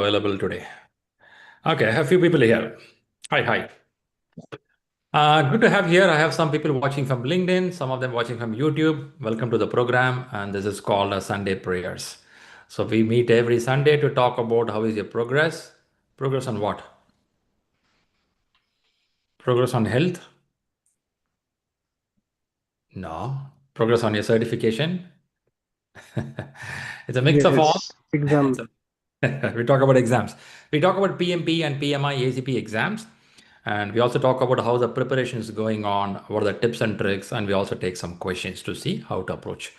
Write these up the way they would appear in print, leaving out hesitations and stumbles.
available today. Okay, I have a few people here. Hi. Good to have here. I have some people watching from LinkedIn, some of them watching from YouTube. Welcome to the program, and this is called Sunday Prayers. So we meet every Sunday to talk about how is your progress. Progress on what? Progress on health? No. Progress on your certification? It's a mix of all. Yes, exam. It's we talk about exams. We talk about PMP and PMI ACP exams. And we also talk about how the preparation is going on, what are the tips and tricks, and we also take some questions to see how to approach.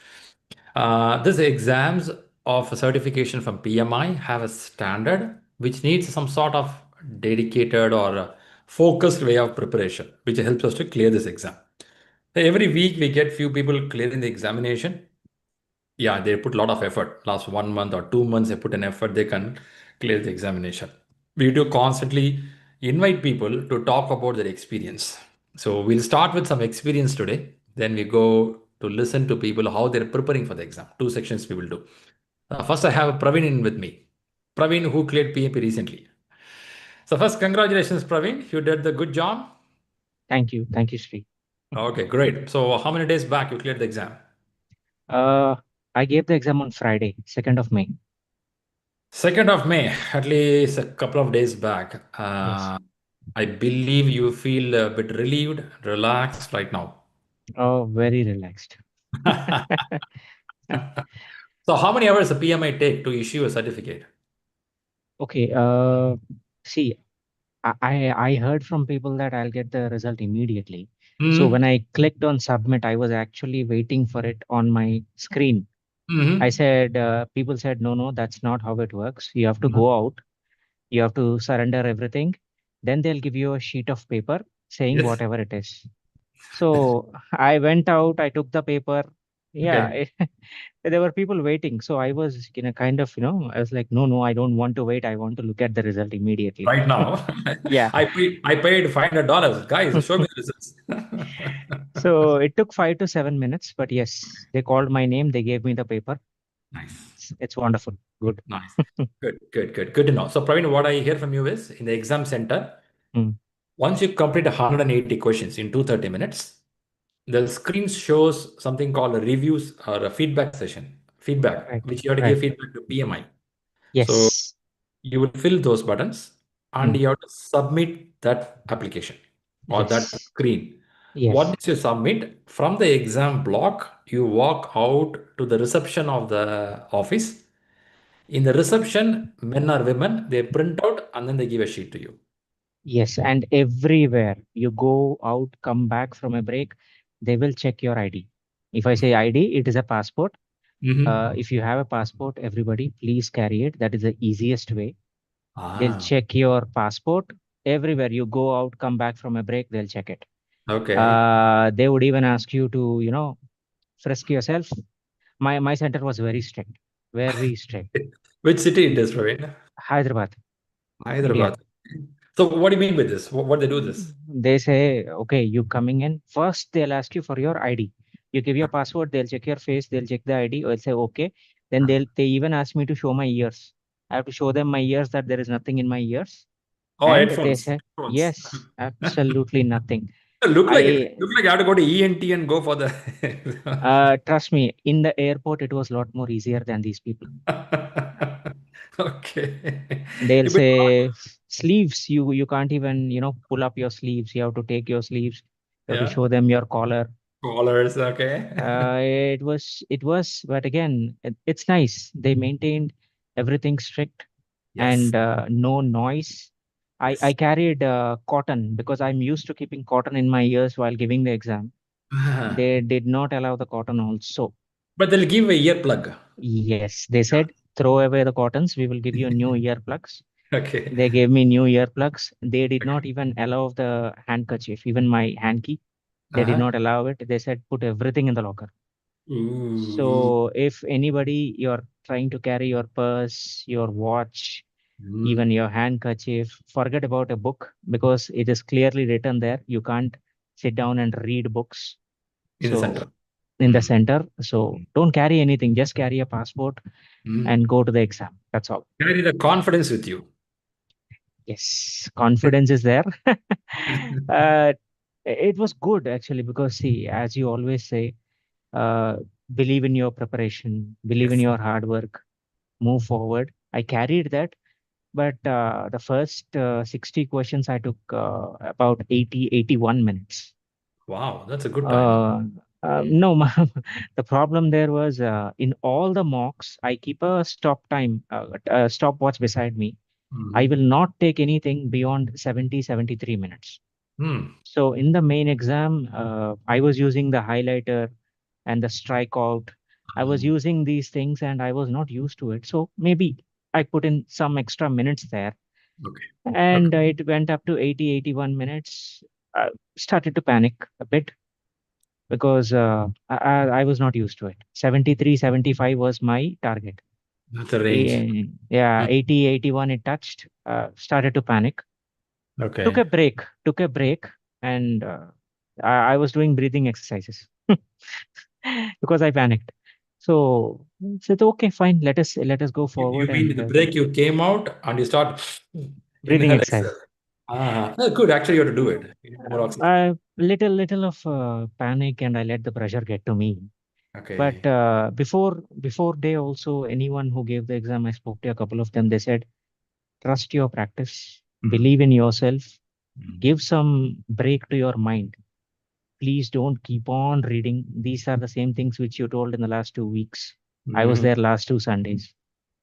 These exams of certification from PMI have a standard which needs some sort of dedicated or focused way of preparation, which helps us to clear this exam. Every week we get few people clearing the examination. Yeah, they put a lot of effort. Last 1 month or 2 months, they put an effort, they can clear the examination. We do constantly invite people to talk about their experience. So we'll start with some experience today. Then we go to listen to people how they're preparing for the exam. Two sections we will do. First, I have Praveen in with me. Praveen, who cleared PAP recently. So first, congratulations, Praveen. You did the good job. Thank you. Thank you, Sri. Okay, great. So how many days back you cleared the exam? Uh, I gave the exam on Friday, 2nd of May. 2nd of May, at least a couple of days back. Yes. I believe you feel a bit relieved, relaxed right now. Oh, very relaxed. So how many hours the PMI take to issue a certificate? Okay. See, I heard from people that I'll get the result immediately. So Hmm. when I clicked on submit, I was actually waiting for it on my screen. I Hmm. said, people said, no, that's not how it works. You have to go out. You have to surrender everything. Then they'll give you a sheet of paper saying Yes. whatever it is. So I went out, I took the paper. Yeah, Okay. there were people waiting. So I was, kind of, I was like, no, I don't want to wait. I want to look at the result immediately. Right now, Yeah. I paid $500. Guys, show me the results. So it took 5 to 7 minutes, but yes, they called my name. They gave me the paper. Nice. It's wonderful. Good. Nice. Good to know. So, Praveen, what I hear from you is in the exam center, Mm, once you complete 180 questions in 230 minutes, the screen shows something called a reviews or a feedback session, feedback, right. which you have to Right. give feedback to PMI. So Yes. you will fill those buttons and Mm, you have to submit that application or that yes. screen. Yes. Once you submit from the exam block, you walk out to the reception of the office. In the reception, men or women, they print out and then they give a sheet to you. Yes. And everywhere you go out, come back from a break, they will check your ID. If I say ID, it is a passport. Mhm. If you have a passport, everybody, please carry it. That is the easiest way. They'll Ah, check your passport everywhere you go out, come back from a break, they'll check it. okay. They would even ask you to, frisk yourself. My center was very strict, very strict. Which city it is, Praveen? Hyderabad, India. Hyderabad. So what do you mean with this? What they do this? They say, okay, you coming in. First, they'll ask you for your ID. You give your password, they'll check your face, they'll check the ID, or say, okay. Then they even ask me to show my ears. I have to show them my ears that there is nothing in my ears. Oh, And they headphones. say, Headphones. yes, absolutely nothing. Look like it. I Look like you have to go to ENT and go for the. Trust me, in the airport, it was a lot more easier than these people. Okay. They'll You been say sleeves, you can't even, pull up your sleeves. You have to take your sleeves. You have to yeah. show them your collar. Callers. Okay. It was, but again, it's nice. They maintained everything strict Yes. and no noise. I Yes. carried cotton because I'm used to keeping cotton in my ears while giving the exam. They did not allow the cotton also. But they'll give a earplug. Yes, they Yeah. said throw away the cottons. We will give you new earplugs. Okay. They gave me new earplugs. They did Okay. not even allow the handkerchief, even my hanky. They did Uh-huh. not allow it. They said put everything in the locker. Ooh. So if anybody you're trying to carry your purse, your watch, even Mm. your handkerchief, forget about a book because it is clearly written there. You can't sit down and read books. In the center. So in the Mm. center, so don't carry anything. Just carry a passport Mm. and go to the exam. That's all. Carry the confidence with you. Yes, confidence is there. uh, it was good actually because see, as you always say, uh, believe in your preparation, believe in Yes. your hard work, move forward. I carried that, but the first 60 questions I took about 81 minutes. Wow, that's a good time. Uh, no, ma'am. The problem there was in all the mocks, I keep a stopwatch beside me. I will Mm-hmm. not take anything beyond 70, 73 minutes. Mm. So in the main exam, I was using the highlighter and the strikeout. I was Mm. using these things and I was not used to it. So maybe I put in some extra minutes there Okay. and Okay. it went up to 80, 81 minutes. I started to panic a bit because I was not used to it. 73, 75 was my target. That's a range. Yeah, Mm. 80, 81 it touched, started to panic. Okay. Took a break, and I was doing breathing exercises because I panicked. So I said, okay, fine, let us go You forward mean and the break you came out and you start breathing inhale, exercise. exhale. Ah, good. Actually, you have to do it. You need more oxygen. Little of panic, and I let the pressure get to me. But Okay. before they also anyone who gave the exam, I spoke to a couple of them. They said, trust your practice, Mm. believe in yourself, Mm. give some break to your mind. Please don't keep on reading. These are the same things which you told in the last 2 weeks. I was Mm. there last two Sundays.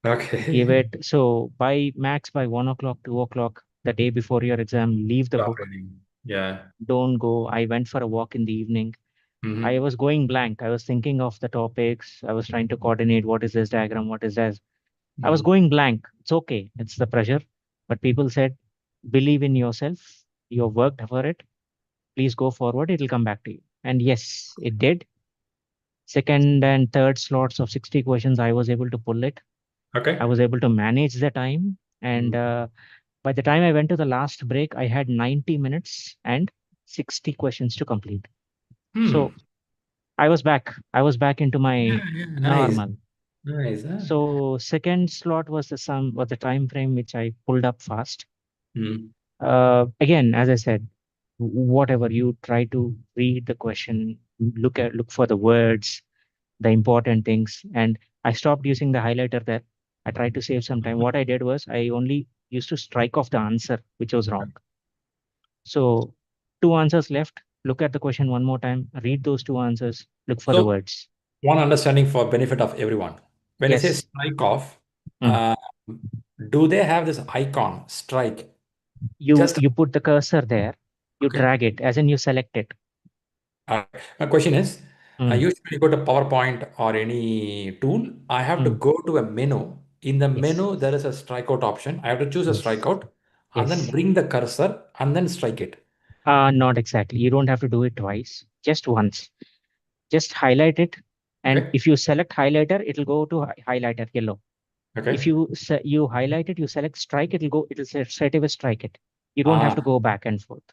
Give Okay. it. So by max by 1 o'clock, 2 o'clock, the day before your exam, leave the Stop book. reading. Yeah. Don't go. I went for a walk in the evening. I Mm-hmm. was going blank. I was thinking of the topics. I was trying to coordinate what is this diagram, what is that. I was Mm. going blank. It's okay. It's the pressure. But people said, believe in yourself. You have worked for it. Please go forward. It'll come back to you. And yes, it did. Second and third slots of 60 questions, I was able to pull it. I Okay. was able to manage the time. And Mm. by the time I went to the last break, I had 90 minutes and 60 questions to complete. So Hmm. I was back. I was back into Yeah, my yeah. Nice. normal. Nice. Huh? So second slot was the time frame which I pulled up fast. Mm. Again, as I said, whatever you try to read the question, look for the words, the important things. And I stopped using the highlighter there. I tried to save some time. What I did was I only used to strike off the answer, which was wrong. So two answers left. Look at the question one more time. Read those two answers. Look for the So, words. one understanding for benefit of everyone. When I say Yes. strike off, Mm. uh, do they have this icon, strike? You Just you put the cursor there. You okay. drag it, as in you select it. Uh, My question is, I Mm. usually go to PowerPoint or any tool. I have to Mm. go to a menu. In the Yes. menu, there is a strikeout option. I have to choose a Yes. strikeout and then Yes. bring the cursor and then strike it. Not exactly. You don't have to do it twice. Just once. Just highlight it. And Okay. if you select highlighter, it'll go to highlighter yellow. If Okay. you highlight it, you select strike, it'll say straight away strike it. You don't have to Ah, go back and forth.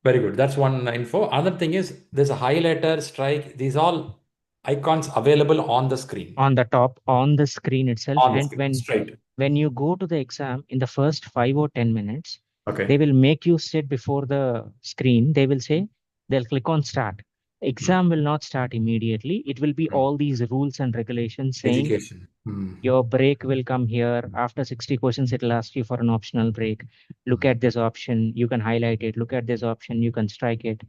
very good. That's one info. Other thing is there's a highlighter, strike. These all icons available on the screen. On the top, on the screen itself. On the And screen, straight. when you go to the exam in the first 5 or 10 minutes, they Okay. will make you sit before the screen. They will say, they'll click on start. Hmm. Exam will not start immediately. It will be Hmm. all these rules and regulations saying Education. Hmm. your break will come here. After 60 questions, it'll ask you for an optional break. Look Hmm. at this option. You can highlight it. Look at this option. You can strike it.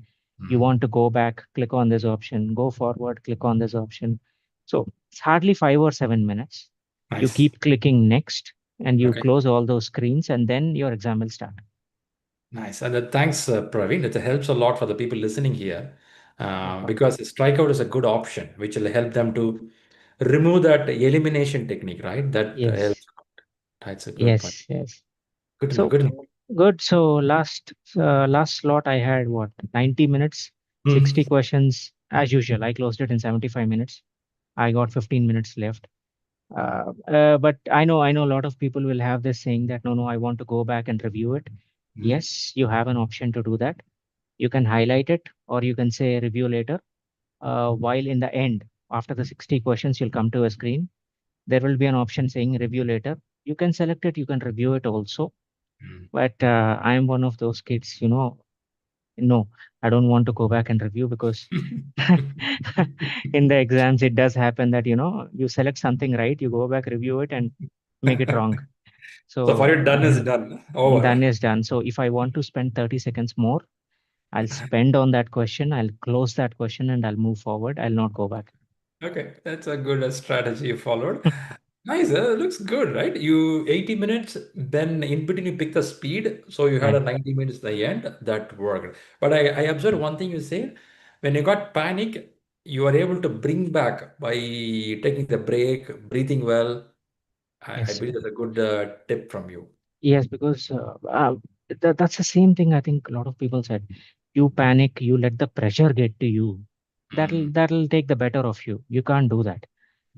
You Hmm. want to go back, click on this option. Go forward, click on this option. So it's hardly 5 or 7 minutes. You Nice. keep clicking next and you Okay. close all those screens and then your exam will start. Nice. And thanks, Praveen. It helps a lot for the people listening here No problem. because strikeout is a good option, which will help them to remove that elimination technique, right? That Yes, helps. That's a good point. yes, yes. Good to know. So Good to know. good. So last slot I had what 90 minutes, 60 Mhm. questions as usual. I closed it in 75 minutes. I got 15 minutes left. But I know a lot of people will have this saying that no, I want to go back and review it. Mhm. Yes, you have an option to do that. You can highlight it or you can say review later. While in the end, after the 60 questions, you'll come to a screen. there will be an option saying review later. You can select it, you can review it also. Mm. But I am one of those kids, no, I don't want to go back and review because in the exams, it does happen that, you select something right, you go back, review it, and make it wrong. So for So you, done is done. done Over. is done. So if I want to spend 30 seconds more, I'll spend on that question, I'll close that question, and I'll move forward. I'll not go back. Okay, that's a good strategy you followed. Nice, looks good, right? You 80 minutes, then in between you pick the speed, so you had a Right. 90 minutes at the end. That worked. But I observed one thing you said, when you got panic, you are able to bring back by taking the break, breathing well. I Yes. believe that's a good tip from you. Yes, because that's the same thing I think a lot of people said. You panic, you let the pressure get to you. That'll Mm, that'll take the better of you. You can't do that.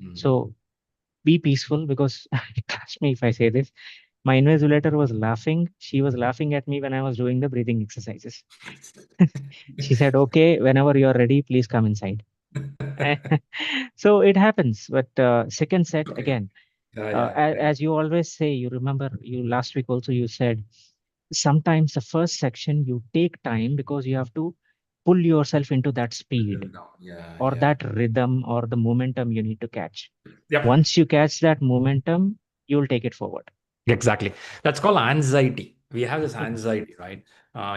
mm. So be peaceful because trust me if I say this, my invigilator was laughing. She was laughing at me when I was doing the breathing exercises. She said, "Okay, whenever you're ready, please come inside." So it happens. But second set Okay. again, Yeah, yeah, yeah. as you always say, you remember you last week also you said sometimes the first section you take time because you have to pull yourself into that speed No, yeah, or yeah. that rhythm or the momentum you need to catch. Yep. Once you catch that momentum, you'll take it forward. Exactly. That's called anxiety. We have this Mhm. anxiety, right?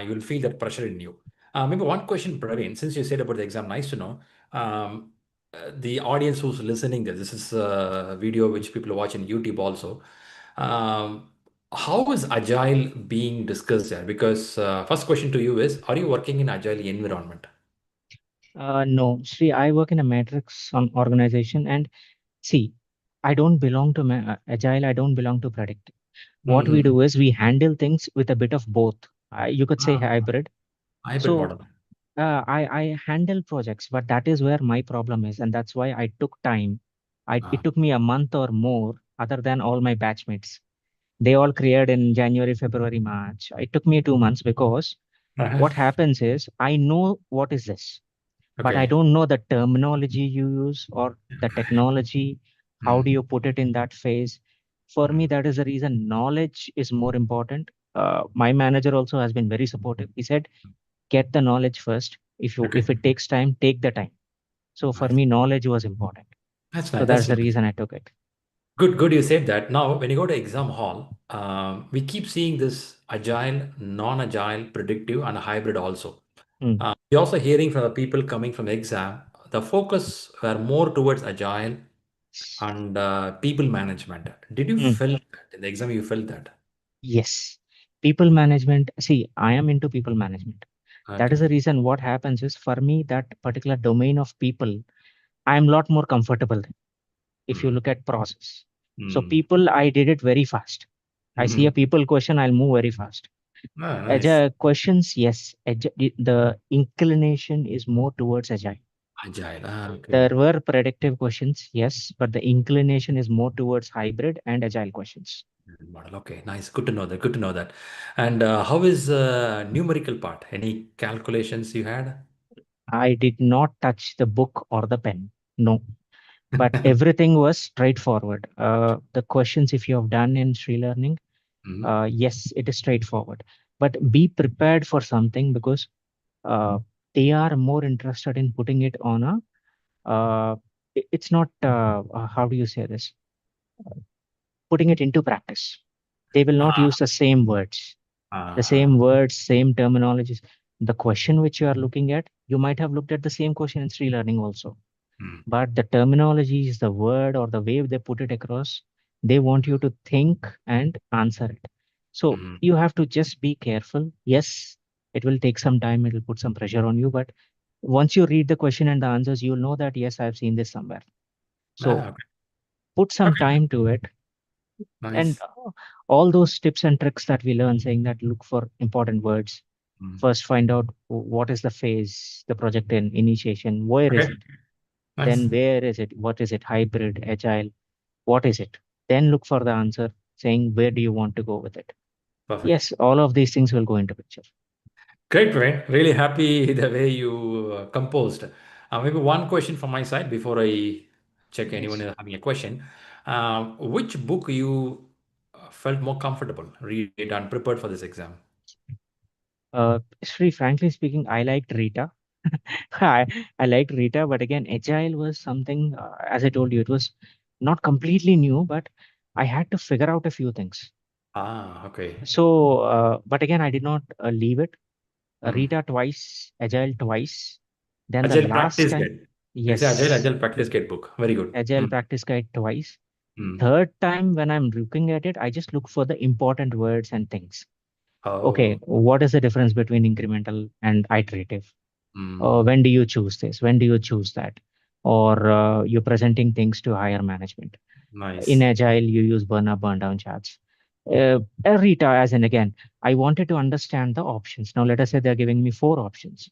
You'll feel that pressure in you. Maybe one question, Praveen, since you said about the exam, nice to know. Um, the audience who's listening, this is a video which people watch on YouTube also. Um, how is Agile being discussed there? Because first question to you is, are you working in Agile environment? No, see, I work in a matrix on organization, and see, I don't belong to agile. I don't belong to predict. What we Hmm. do is we handle things with a bit of both. You could say Ah, hybrid. hybrid So model. I handle projects, but that is where my problem is, and that's why I took time. It Ah, took me a month or more, other than all my batchmates. They all cleared in January, February, March. It took me 2 months because uh-huh. what happens is I know what is this, but I Okay. don't know the terminology you use or the technology. How Hmm. do you put it in that phase? For me, Hmm. that is the reason knowledge is more important. My manager also has been very supportive. He said, "Get the knowledge first. Okay. If it takes time, take the time." So for Nice. me, knowledge was important. That's So nice. that's That's the nice. reason I took it. Good, good. You said that. Now, when you go to exam hall, we keep seeing this agile, non-agile, predictive, and hybrid also. Mm, We're also hearing from the people coming from exam, the focus were more towards agile and people management. Did you mm. feel that in the exam? You felt that? Yes. People management. See, I am into people management. That is Okay. the reason what happens is for me, that particular domain of people, I'm a lot more comfortable if you Mm. look at process. So Mm. people, I did it very fast. I see a Mhm. people question, I'll move very fast. Ah, nice. Agile questions, yes. The inclination is more towards agile. Agile. Ah, There okay. were predictive questions, yes, but the inclination is more towards hybrid and agile questions. Model. Okay, nice. Good to know that. Good to know that. And how is numerical part? Any calculations you had? I did not touch the book or the pen. No, but everything was straightforward. The questions, if you have done in ShriLearning, Mhm. yes, it is straightforward. But be prepared for something because uh, they are more interested in putting it on a it's not how do you say this, putting it into practice. They will not Ah, use the same words, ah, same terminologies. The question which you are looking at, you might have looked at the same question in ShriLearning also, mm, but the terminologies, the word or the way they put it across, they want you to think and answer it. So mm, you have to just be careful. Yes, it will take some time, it will put some pressure on you, but once you read the question and the answers, you'll know that yes, I've seen this somewhere. So okay. put some Okay. time to it, and Nice. all those tips and tricks that we learn, saying that look for important words. Mm. First, find out what is the phase, the project in initiation, where is Okay. it? Nice. Then where is it? What is it? Hybrid, agile? What is it? Then look for the answer, saying where do you want to go with it? Perfect. Yes, all of these things will go into picture. Great, Praveen. Really happy the way you composed. Maybe one question from my side before I check anyone Yes. is having a question. Which book you felt more comfortable read and prepared for this exam? Shri, frankly speaking, I liked Rita. I, I liked Rita, but again, Agile was something, as I told you, it was not completely new, but I had to figure out a few things. Ah, okay. So, but again, I did not leave it. Hmm. Rita twice, Agile twice. Then the Agile last Practice time, Guide. It is yes, Agile Practice Guide book. Very good. Agile Hmm. Practice Guide twice. Hmm. Third time, when I'm looking at it, I just look for the important words and things. Okay, Oh. what is the difference between incremental and iterative? Hmm. When do you choose this? When do you choose that? Or you're presenting things to higher management. In Nice. Agile, you use burn up, burn down charts. Rita, as in again, I wanted to understand the options. Now, let us say they're giving me four options.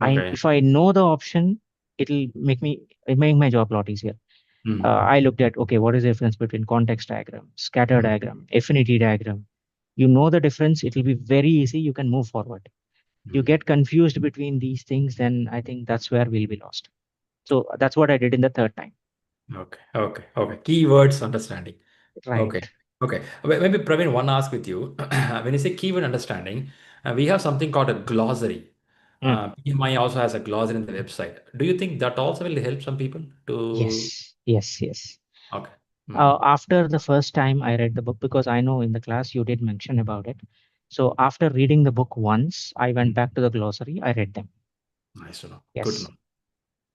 Okay. If I know the option, it make my job a lot easier. Hmm. I looked at, okay, what is the difference between context diagram, scatter Hmm. diagram, affinity diagram? You know the difference, it will be very easy. You can move forward. You Hmm. get confused between these things, then I think that's where we'll be lost. So that's what I did in the third time. Okay. Okay. Okay. Keywords understanding. Right. Okay. Okay. Maybe Praveen, one ask with you. When you say keyword understanding, we have something called a glossary. Mm. PMI also has a glossary in the website. Do you think that also will help some people to? Yes, yes, yes. Okay. Hmm. After the first time I read the book, because I know in the class you did mention about it. So after reading the book once, I went Hmm. back to the glossary. I read them. Nice to know. Good to Yes. know.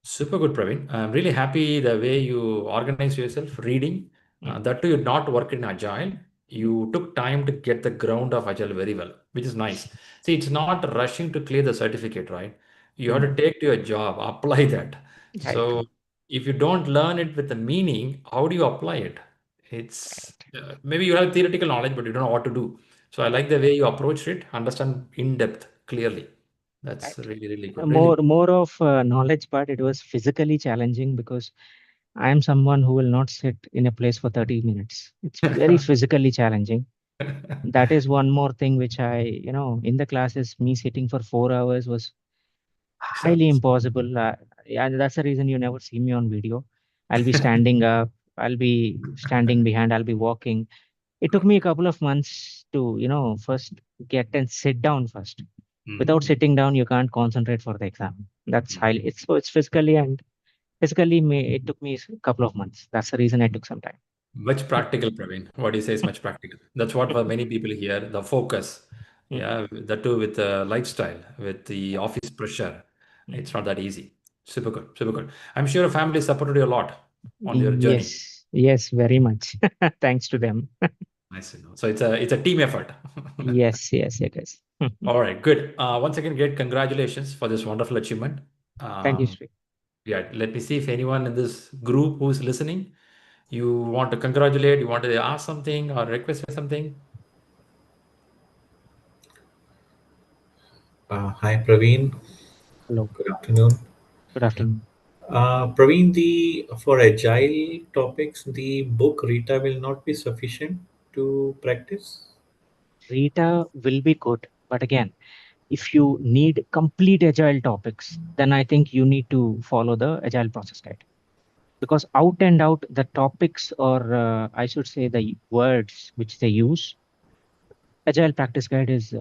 Super good, Praveen. I'm really happy the way you organize yourself reading. Mm. That too, you not work in Agile. You took time to get the ground of Agile very well, which is nice. See, it's not rushing to clear the certificate, right? You have Mm. to take to your job, apply that. Right. So if you don't learn it with the meaning, how do you apply it? It's Right. maybe you have theoretical knowledge, but you don't know what to do. So I like the way you approached it, understand in depth, clearly. That's Right. really, really good. Really. More of knowledge part. It was physically challenging because I am someone who will not sit in a place for 30 minutes. It's very physically challenging. That is one more thing which in the classes, me sitting for 4 hours was highly Challenge. impossible. And that's the reason you never see me on video. I'll be standing up, I'll be standing behind, I'll be walking. It took me a couple of months to, first get and sit down first. Without Mm, sitting down, you can't concentrate for the exam. That's mm. highly, it's physically and physically, it took me a couple of months. That's the reason I took some time. Much practical, Praveen. What you say is much practical. That's what for many people here, the focus. Mm, Yeah, that too with the lifestyle, with the right. office pressure. Mm. It's not that easy. Super good, super good. I'm sure your family supported you a lot on your journey. Yes, yes, very much. Thanks to them. Nice to know. So it's a team effort. Yes, yes, it is. All right, good. Once again, great congratulations for this wonderful achievement. Thank you, Um, Sri. yeah, let me see if anyone in this group who's listening, you want to congratulate, you want to ask something or request something. Hi, Praveen. Hello. Good afternoon. Good afternoon. Praveen, the for agile topics, the book Rita will not be sufficient to practice. Rita will be good, but again, if you need complete agile topics, then I think you need to follow the agile process guide. Because out and out, the topics, or I should say the words which they use, agile practice guide is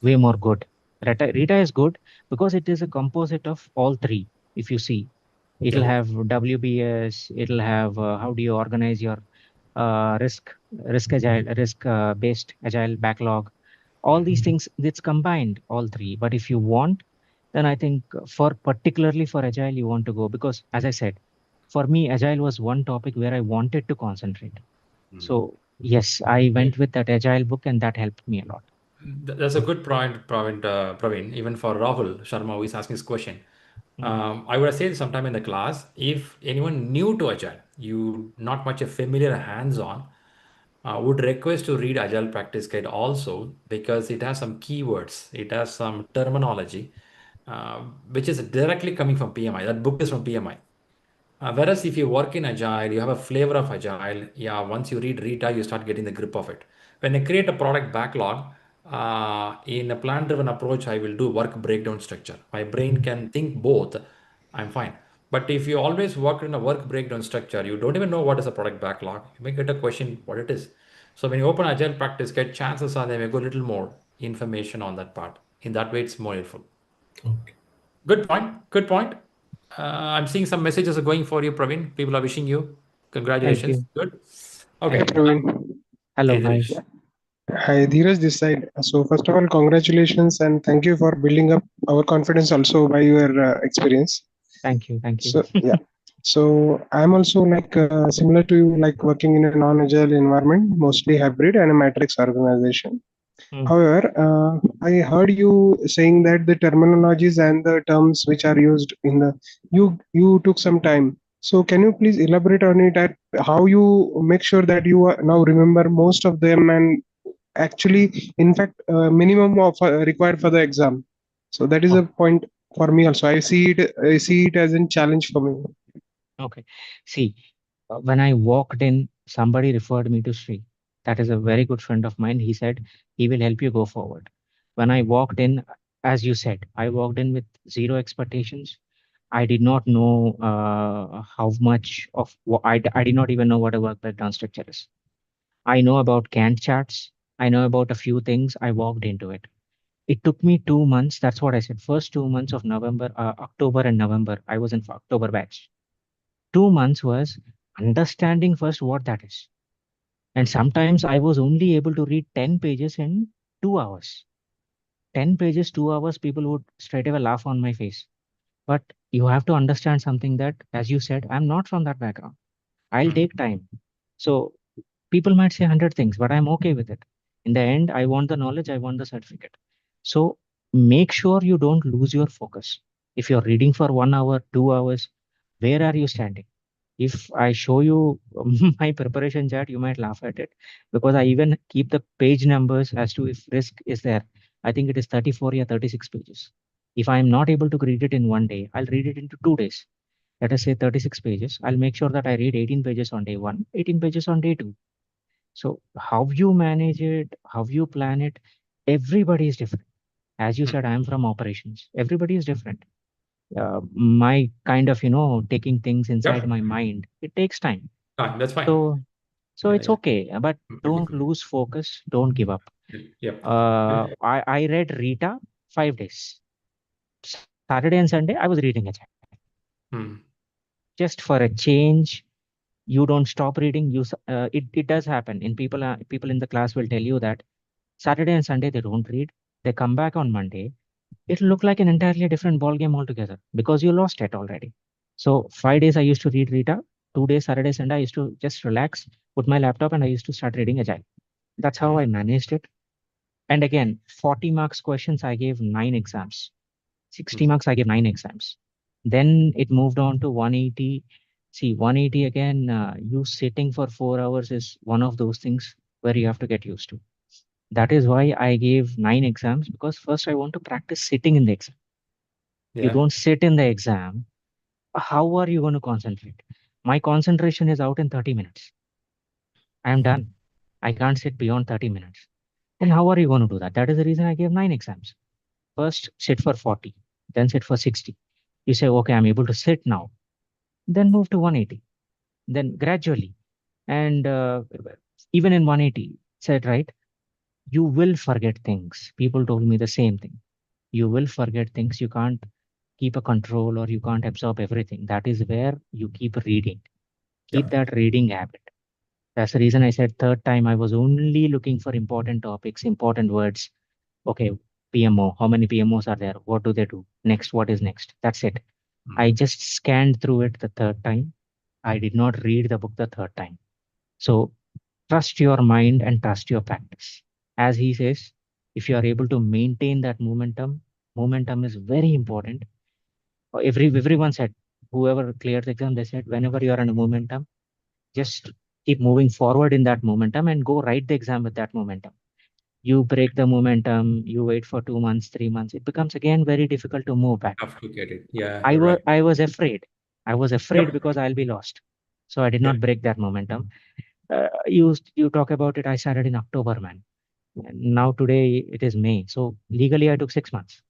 way more good. Rita is good because it is a composite of all three. If you see, it'll Okay. have WBS, it'll have how do you organize your risk based agile backlog. All these Mhm. things, it's combined, all three. But if you want, then I think for particularly for agile, you want to go because, as I said, for me, agile was one topic where I wanted to concentrate. Mm. So yes, I Yeah. went with that agile book, and that helped me a lot. That's a good point, Praveen. Even for Rahul Sharma, who is asking this question. Mm. I would have said sometime in the class, if anyone new to Agile, you not much a familiar hands-on, would request to read Agile Practice Guide also because it has some keywords, it has some terminology, uh, which is directly coming from PMI. That book is from PMI. Whereas if you work in Agile, you have a flavor of Agile. Yeah, once you read Rita, you start getting the grip of it. When I create a product backlog, in a plan-driven approach, I will do work breakdown structure. My brain can think both. I'm fine. But if you always work in a work breakdown structure, you don't even know what is a product backlog. You may get a question what it is. So when you open agile practice, get chances are they may go a little more information on that part. In that way, it's more helpful. Okay. Good point. Good point. I'm seeing some messages are going for you, Praveen. People are wishing you Thank congratulations. you. Good. Hi, Thank Okay. you. Praveen. Hello. Hi. Idrish. Hi, Dheeraj this side. So first of all, congratulations and thank you for building up our confidence also by your experience. Thank you. Thank you. So yeah, so I'm also like similar to you, like working in a non-agile environment, mostly hybrid and a matrix organization. Hmm. However, I heard you saying that the terminologies and the terms which are used in the you took some time. So can you please elaborate on it at how you make sure that you are now remember most of them and actually in fact minimum of required for the exam. So that is a Okay. point for me also. I see it as a challenge for me. Okay. See, when I walked in, somebody referred me to Sri. That is a very good friend of mine. He said he will help you go forward. When I walked in, as you said, I walked in with zero expectations. I did not know how much of I did not even know what a work breakdown structure is. I know about Gantt charts. I know about a few things. I walked into it. It took me 2 months. That's what I said. First 2 months of November, October and November, I was in October batch. 2 months was understanding first what that is. And sometimes I was only able to read 10 pages in 2 hours. 10 pages, 2 hours, people would straight away laugh on my face. But you have to understand something that, as you said, I'm not from that background. I'll Hmm. take time. So people might say 100 things, but I'm okay with it. In the end, I want the knowledge, I want the certificate. So make sure you don't lose your focus. If you're reading for 1 hour, 2 hours, where are you standing? If I show you my preparation chart, you might laugh at it because I even keep the page numbers as to if risk is there. I think it is 34 or 36 pages. If I am not able to read it in one day, I'll read it into 2 days. Let us say 36 pages. I'll make sure that I read 18 pages on day one, 18 pages on day two. So how you manage it, how you plan it, everybody is different. As you said, I'm from operations. Everybody is different. My kind of, taking things inside Yep. my mind, it takes time. Fine. That's fine. So, so Yeah. it's Yeah. okay, but don't lose focus. Don't give up. Yep. I read Rita 5 days. Saturday and Sunday, I was reading it Hmm. just for a change. You don't stop reading. It does happen. In people in the class will tell you that Saturday and Sunday they don't read. They come back on Monday. It'll look like an entirely different ball game altogether because you lost it already. So 5 days I used to read Rita. 2 days, Saturday, Sunday, I used to just relax, put my laptop, and I used to start reading Agile. That's how I managed it. And again, 40 marks questions, I gave 9 exams. 60 marks, I gave 9 exams. Then it moved on to 180. See, 180 again, you sitting for 4 hours is one of those things where you have to get used to. That is why I gave 9 exams because first I want to practice sitting in the exam. You Yeah. don't sit in the exam. How are you going to concentrate? My concentration is out in 30 minutes. I am done. I can't sit beyond 30 minutes. Then how are you going to do that? That is the reason I gave 9 exams. First, sit for 40, then sit for 60. You say, okay, I'm able to sit now. Then move to 180. Then gradually. And even in 180, said, right, you will forget things. People told me the same thing. You will forget things. You can't keep a control or you can't absorb everything. That is where you keep reading. Keep Yep. that reading habit. That's the reason I said third time I was only looking for important topics, important words. Okay, PMO, how many PMOs are there? What do they do? Next, what is next? That's it. I just scanned through it the third time. I did not read the book the third time. So trust your mind and trust your practice. As he says, if you are able to maintain that momentum, momentum is very important. Everyone said, whoever cleared the exam, they said, whenever you are in a momentum, just keep moving forward in that momentum and go write the exam with that momentum. You break the momentum, you wait for 2 months, 3 months, it becomes again very difficult to move back. Have to get it. Yeah. I You're was right. I was afraid. I was afraid Yep. because I'll be lost. So I did Yeah. not break that momentum. You talk about it. I started in October, man. And now today it is May. So legally I took 6 months,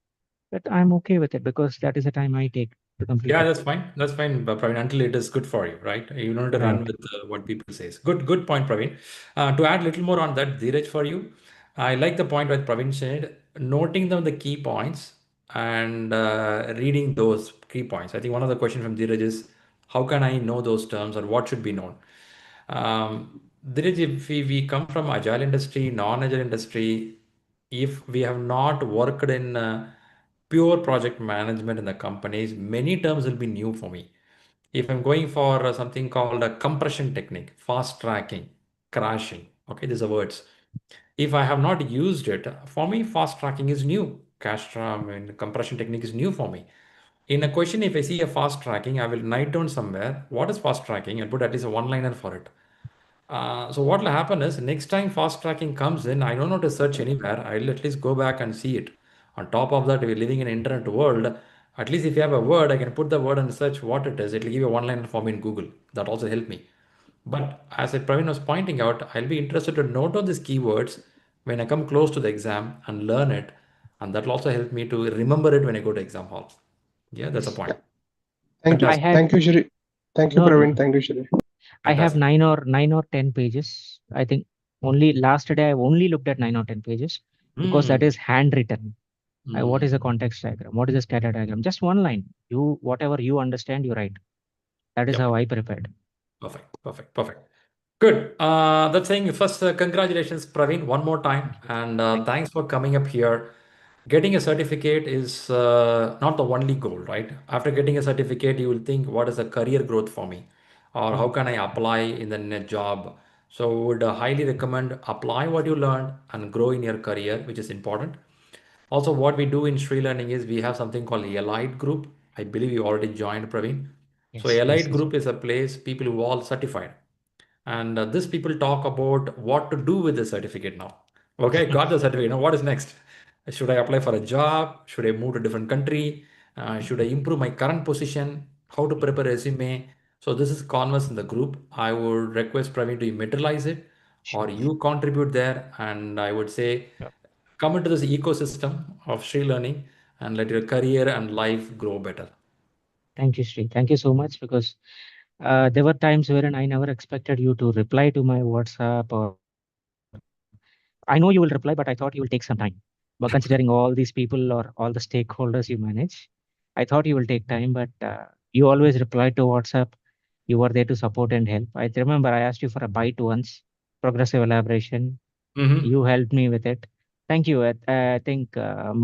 but I'm okay with it because that is the time I take. to complete Yeah, it. that's fine. That's fine, but Praveen, until it is good for you, right? You don't have to run Right. with what people says. Good point, Praveen. To add a little more on that, Dheeraj, for you, I like the point that Praveen said, noting down the key points and reading those key points. I think one of the questions from Dheeraj is, how can I know those terms or what should be known? Dheeraj, if we come from agile industry, non-agile industry, if we have not worked in pure project management in the companies, many terms will be new for me. If I'm going for something called a compression technique, fast tracking, crashing, okay, these are words. If I have not used it, for me, fast tracking is new. I mean, compression technique is new for me. In a question, if I see a fast tracking, I will write down somewhere what is fast tracking and put at least a one-liner for it. So what will happen is next time fast tracking comes in, I don't know to search anywhere. I'll at least go back and see it. On top of that, we're living in an internet world. At least if you have a word, I can put the word and search what it is. It'll give you a one-liner for me in Google. That also help me. But as Praveen was pointing out, I'll be interested to note down these keywords when I come close to the exam and learn it. And that'll also help me to remember it when I go to exam hall. Yeah, that's a Yes. point. Thank you. I Fantastic. have Thank you, Shri. Thank you, no, no. Praveen. Thank you, Shri. I have Fantastic. 9 or 10 pages. I think only last day I only looked at 9 or 10 pages because that Hmm. is handwritten. What is a Hmm. context diagram? What is a scatter diagram? Just one line. You whatever you understand, you write. That is Yep. how I prepared. Perfect. Perfect. Perfect. Good. That's saying first, congratulations, Praveen, one more time. And Thank thanks for coming up here. Getting a certificate is not the only goal, right? After getting a certificate, you will think, what is the career growth for me? Or how you. can I apply in the job? So would highly recommend apply what you learned and grow in your career, which is important. Also, what we do in ShriLearning is we have something called Allied Group. I believe you already joined, Praveen. So Yes, yes, Allied yes. Group is a place people who are all certified. And these people talk about what to do with the certificate now. Okay, got the certificate. Now, what is next? Should I apply for a job? Should I move to a different country? Should I improve my current position? How to prepare a resume? So this is Converse in the group. I would request Praveen to materialize it or Sure. you contribute there. And I would say Sure. come into this ecosystem of ShriLearning and let your career and life grow better. Thank you, Sri. Thank you so much because there were times wherein I never expected you to reply to my WhatsApp or I know you will reply, but I thought you will take some time. But considering all these people or all the stakeholders you manage, I thought you will take time, but you always replied to WhatsApp. You were there to support and help. I remember I asked you for a bite once, progressive elaboration. Mhm. You helped me with it. Thank you. I think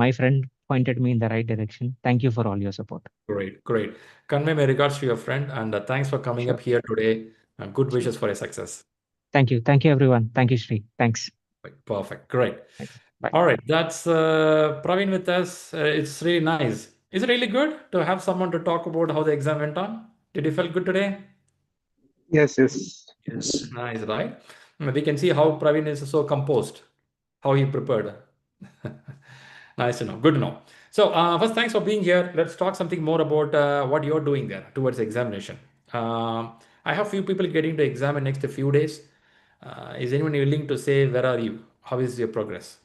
my friend pointed me in the right direction. Thank you for all your support. Great, great. Convey my regards to your friend and thanks for coming up Sure. here today. Good Sure. wishes for your success. Thank you. Thank you, everyone. Thank you, Sri. Thanks. Right, perfect, great. Thanks. Bye. All right, that's Praveen with us. It's really nice. Is it really good to have someone to talk about how the exam went on? Did you feel good today? Yes, yes. Yes. Nice, right? We can see how Praveen is so composed, how he prepared. Nice to know. Good to know. So, first, thanks for being here. Let's talk something more about what you're doing there towards examination. I have few people getting to exam in next few days. Is anyone willing to say where are you? How is your progress?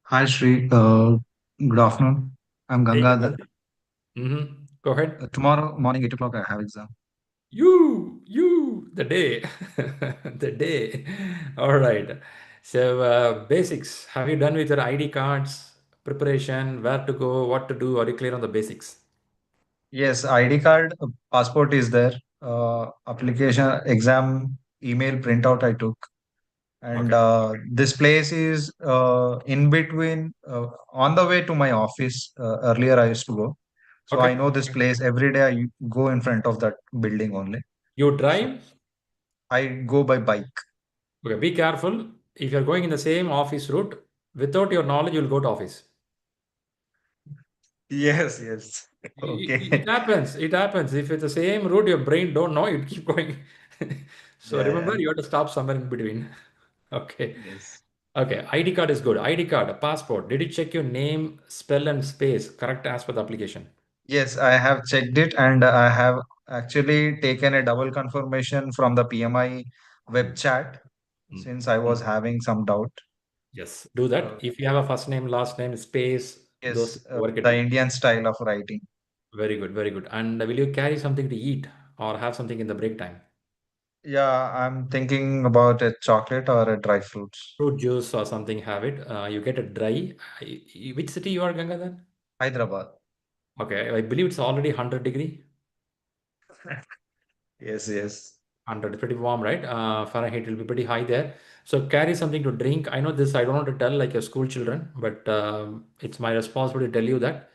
Hi Shri, good afternoon. I'm Hey, Gangadhar. Ganga. Go ahead. Tomorrow morning 8 o'clock I have exam. The day, the day. All right. So, basics. Have you done with your ID cards, preparation, where to go, what to do? Are you clear on the basics? Yes, ID card, passport is there. Application, exam, email printout I took, and Okay. this place is in between, on the way to my office. Earlier I used to go, so I Okay. know this place. Every day I go in front of that building only. You So drive? I go by bike. Okay. Be careful. If you're going in the same office route, without your knowledge, you'll go to office. Yes, yes. It Okay. happens. It happens. If it's the same route, your brain don't know, you keep going. So Yeah, remember, yeah. you have to stop somewhere in between. Okay. Yes. Okay. ID card is good. ID card, passport. Did you check your name, spell, and space correct as per the application? Yes, I have checked it and I have actually taken a double confirmation from the PMI web Mm, chat mm, since I mm. was having some doubt. Yes, do that. Uh, If you have a first name, last name, space, those yes, work it the out. Indian style of writing. Very good, very good. And will you carry something to eat or have something in the break time? Yeah, I'm thinking about a chocolate or a dry fruits. Fruit juice or something, have it. You get it dry. Which city you are, Gangadhar? Hyderabad. Okay, I believe it's already 100 degree. Yes, yes. 100, pretty warm, right? Fahrenheit will be pretty high there. So carry something to drink. I know this, I don't want to tell like your school children, but it's my responsibility to tell you that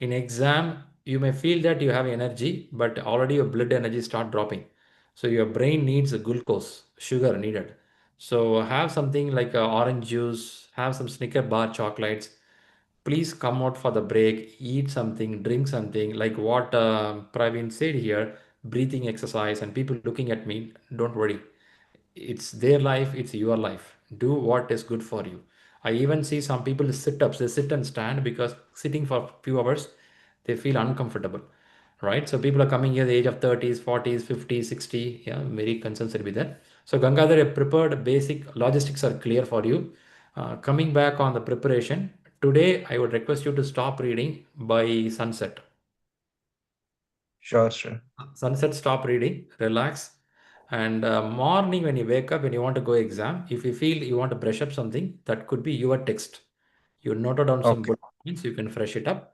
in exam, you may feel that you have energy, but already your blood energy start dropping. So your brain needs a glucose, sugar needed. So have something like orange juice, have some Snicker bar chocolates. Please come out for the break, eat something, drink something, like what Praveen said here, breathing exercise, and people looking at me, don't worry. It's their life, it's your life. Do what is good for you. I even see some people sit ups, they sit and stand because sitting for a few hours, they feel uncomfortable, right? So people are coming here at the age of 30s, 40s, 50s, 60. Yeah, very concerns will be there. So Gangadhar, a prepared basic logistics are clear for you. Coming back on the preparation, today I would request you to stop reading by sunset. Sure, sure. Sunset, stop reading, relax. And morning when you wake up, when you want to go exam, if you feel you want to brush up something, that could be your text. You noted down some Okay. bullet points, you can fresh it up.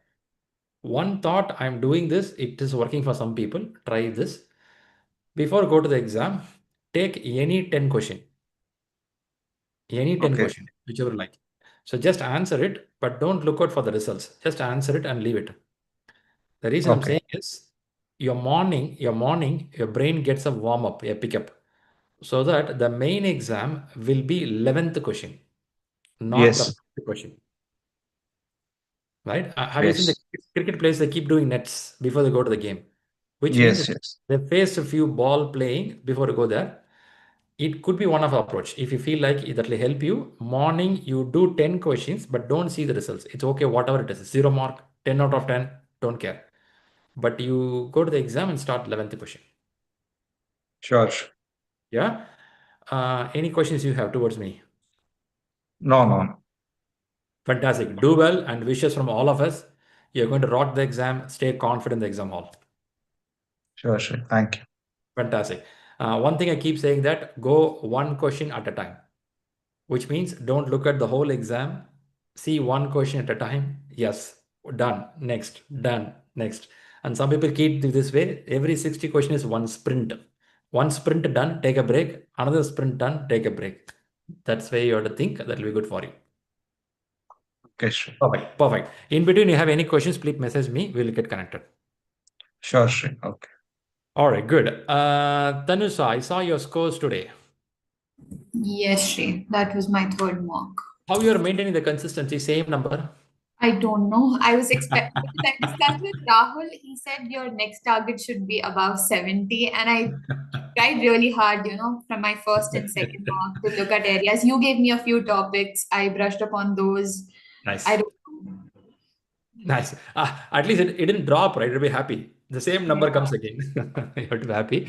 One thought, I'm doing this, it is working for some people. Try this. Before go to the exam, take any 10 question, Okay. whichever you like. So just answer it, but don't look out for the results. Just answer it and leave it. The reason I'm Okay. saying is your brain gets a warm up, a pickup. So that the main exam will be 11th question, not the Yes. first question, right? Have you seen the Yes. cricket players? They keep doing nets before they go to the game, which means Yes. Yes. they face a few ball playing before you go there. It could be one of approach. If you feel like that will help you, morning you do 10 questions, but don't see the results. It's okay, whatever it is, 0 mark, 10 out of 10, don't care. But you go to the exam and start 11th question. Sure, sure. Yeah. Any questions you have towards me? No, no. Fantastic. Do well and wishes from all of us. You're going to rock the exam. Stay confident in the exam hall. Sure, sure. Thank you. Fantastic. One thing I keep saying that go one question at a time, which means don't look at the whole exam. See one question at a time. Yes, done. Next, done. Next. And some people keep this way. Every 60 question is one sprint. One sprint done, take a break. Another sprint done, take a break. That's where you have to think. That will be good for you. Okay, sure. Perfect. Perfect. In between, you have any questions, please message me. We'll get connected. Sure, sure. Okay. All right, good. Tanusa, I saw your scores today. Yes, Shri. That was my third mock. How you are maintaining the consistency? Same number? I don't know. I was expecting because I discussed with Rahul. He said your next target should be above 70. And I tried really hard, from my first and second mock to look at areas. You gave me a few topics. I brushed upon those. I Nice. don't know. Nice. At least it didn't drop, right? You'll be happy. The same number Yeah. comes again. You have to be happy.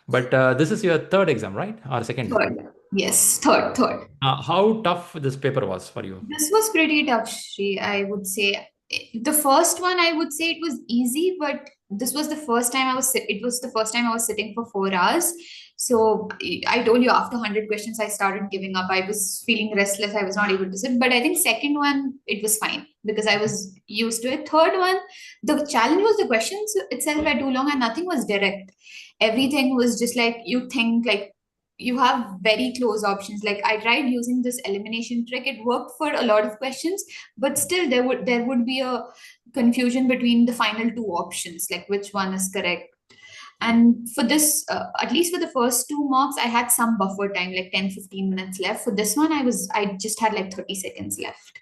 But this is your third exam, right? Or second? Third. Yes, third. How tough this paper was for you? This was pretty tough, Shri. I would say the first one, I would say it was easy, but this was the first time it was the first time I was sitting for 4 hours. So I told you after 100 questions, I started giving up. I was feeling restless. I was not able to sit. But I think second one, it was fine because I was used to it. Third one, the challenge was the questions itself were too long and nothing was direct. Everything was just like you think like you have very close options. Like I tried using this elimination trick. It worked for a lot of questions, but still there would be a confusion between the final two options, like which one is correct. And for this, at least for the first two mocks, I had some buffer time, like 10-15 minutes left. For this one, I just had like 30 seconds left.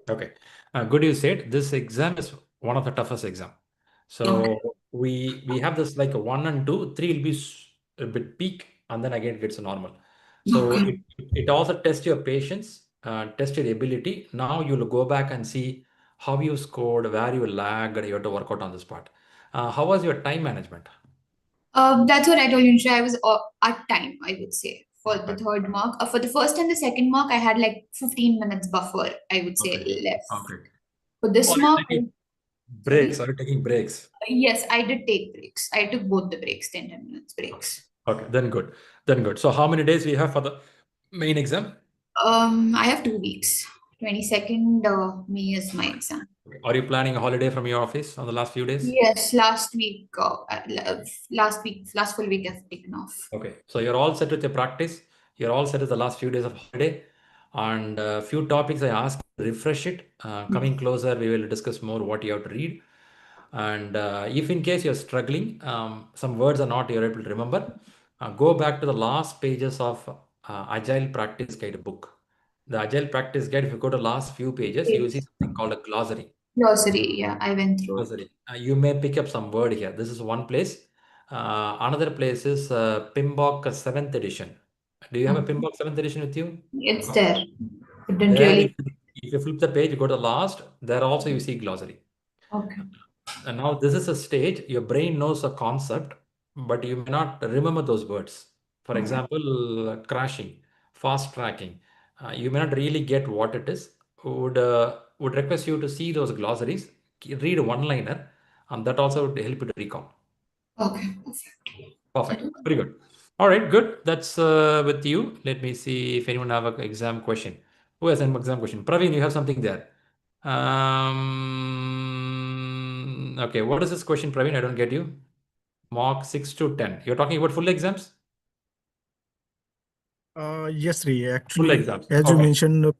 Okay. Good you said. This exam is one of the toughest exam. Okay. So we have this like a 1 and 2, 3 will be a bit peak and then again it gets normal. So Okay. it also tests your patience, test your ability. Now you'll go back and see how you scored, where you lagged, and you have to work out on this part. How was your time management? That's what I told you, Nisha. I was at time, I would say, for the third mock. For the first and the second mock, I had like 15 minutes buffer, I would say, Okay. left. Okay. For this mock, Breaks. Are you taking breaks? Yes, I did take breaks. I took both the breaks, 10 minutes breaks. Okay, then good. Then good. So how many days we have for the main exam? I have 2 weeks. 22nd May is my exam. Are you planning a holiday from your office on the last few days? Yes, last full week I've taken off. Okay, so you're all set with your practice. You're all set with the last few days of holiday. And a few topics I asked, refresh it. Coming closer, we will discuss more what you have to read. And if in case you're struggling, some words are not you're able to remember, go back to the last pages of Agile Practice Guide book. The Agile Practice Guide, if you go to last few pages, you will see something called a glossary. Glossary, yeah, I went through it. Glossary. You may pick up some word here. This is one place. Another place is PMBOK 7th edition. Do you have a PMBOK 7th edition with you? It's there. It didn't There, really. if you flip the page, you go to the last, there also you see glossary. Okay. And now this is a stage, your brain knows a concept, but you may not remember those words. For example, crashing, fast tracking. You may not really get what it is. Would request you to see those glossaries, read a one-liner, and that also would help you to recall. Okay. Perfect. Very good. All right, good. That's with you. Let me see if anyone have an exam question. Who has an exam question? Praveen, you have something there. Okay, what is this question, Praveen? I don't get you. Mark 6 to 10. You're talking about full exams? Yes, Sri. Full Actually, exams. as you Okay. mentioned,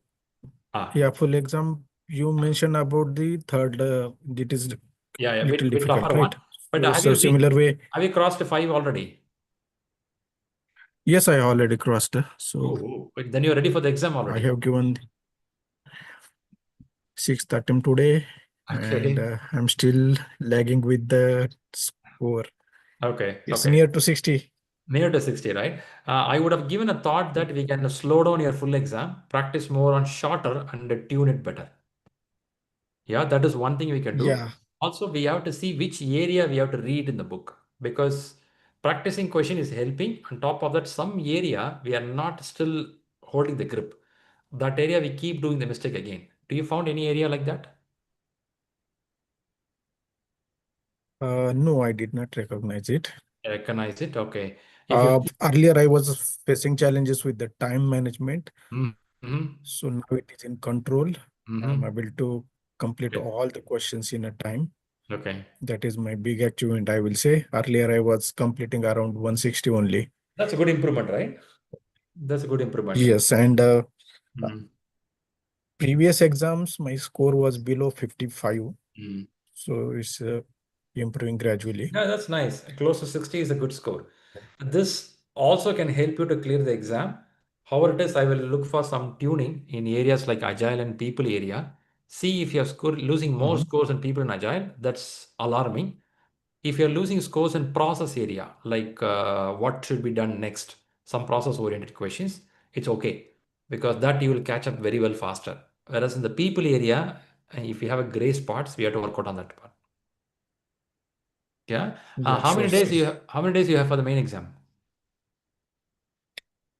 Ah, yeah, full exam. You mentioned about the third. It is yeah, little bit difficult, tougher one. right? But So, have so you similar way. have you crossed 5 already? Yes, I already crossed. So Oh, then you're ready for the exam I already. have given sixth attempt today, Okay. and I'm still lagging with the score. Okay. It's Okay. near to 60. Near to 60, right? I would have given a thought that we can slow down your full exam, practice more on shorter and tune it better. Yeah, that is one thing we can do. Yeah. Also, we have to see which area we have to read in the book because practicing question is helping. On top of that, some area we are not still holding the grip. That area we keep doing the mistake again. Do you found any area like that? No, I did not recognize it. Recognize it. Okay. If you Earlier, I was facing challenges with the time management. Mhm. So now it is in control. I'm Mhm. able to complete Okay. all the questions in a time. Okay. That is my big achievement, I will say. Earlier, I was completing around 160 only. That's a good improvement, right? That's a good improvement. Yes, and Mhm. previous exams, my score was below 55. Mhm. So it's improving gradually. Yeah, that's nice. Close to 60 is a good score. This also can help you to clear the exam. However, it is, I will look for some tuning in areas like Agile and people area. See if you're losing more scores than people in Agile. That's alarming. If you're losing scores in process area, like what should be done next, some process-oriented questions, it's okay because that you will catch up very well faster. Whereas in the people area, if you have a gray spots, we have to work out on that part. Yeah. Yeah, How many sure, days sir. how many days you have for the main exam?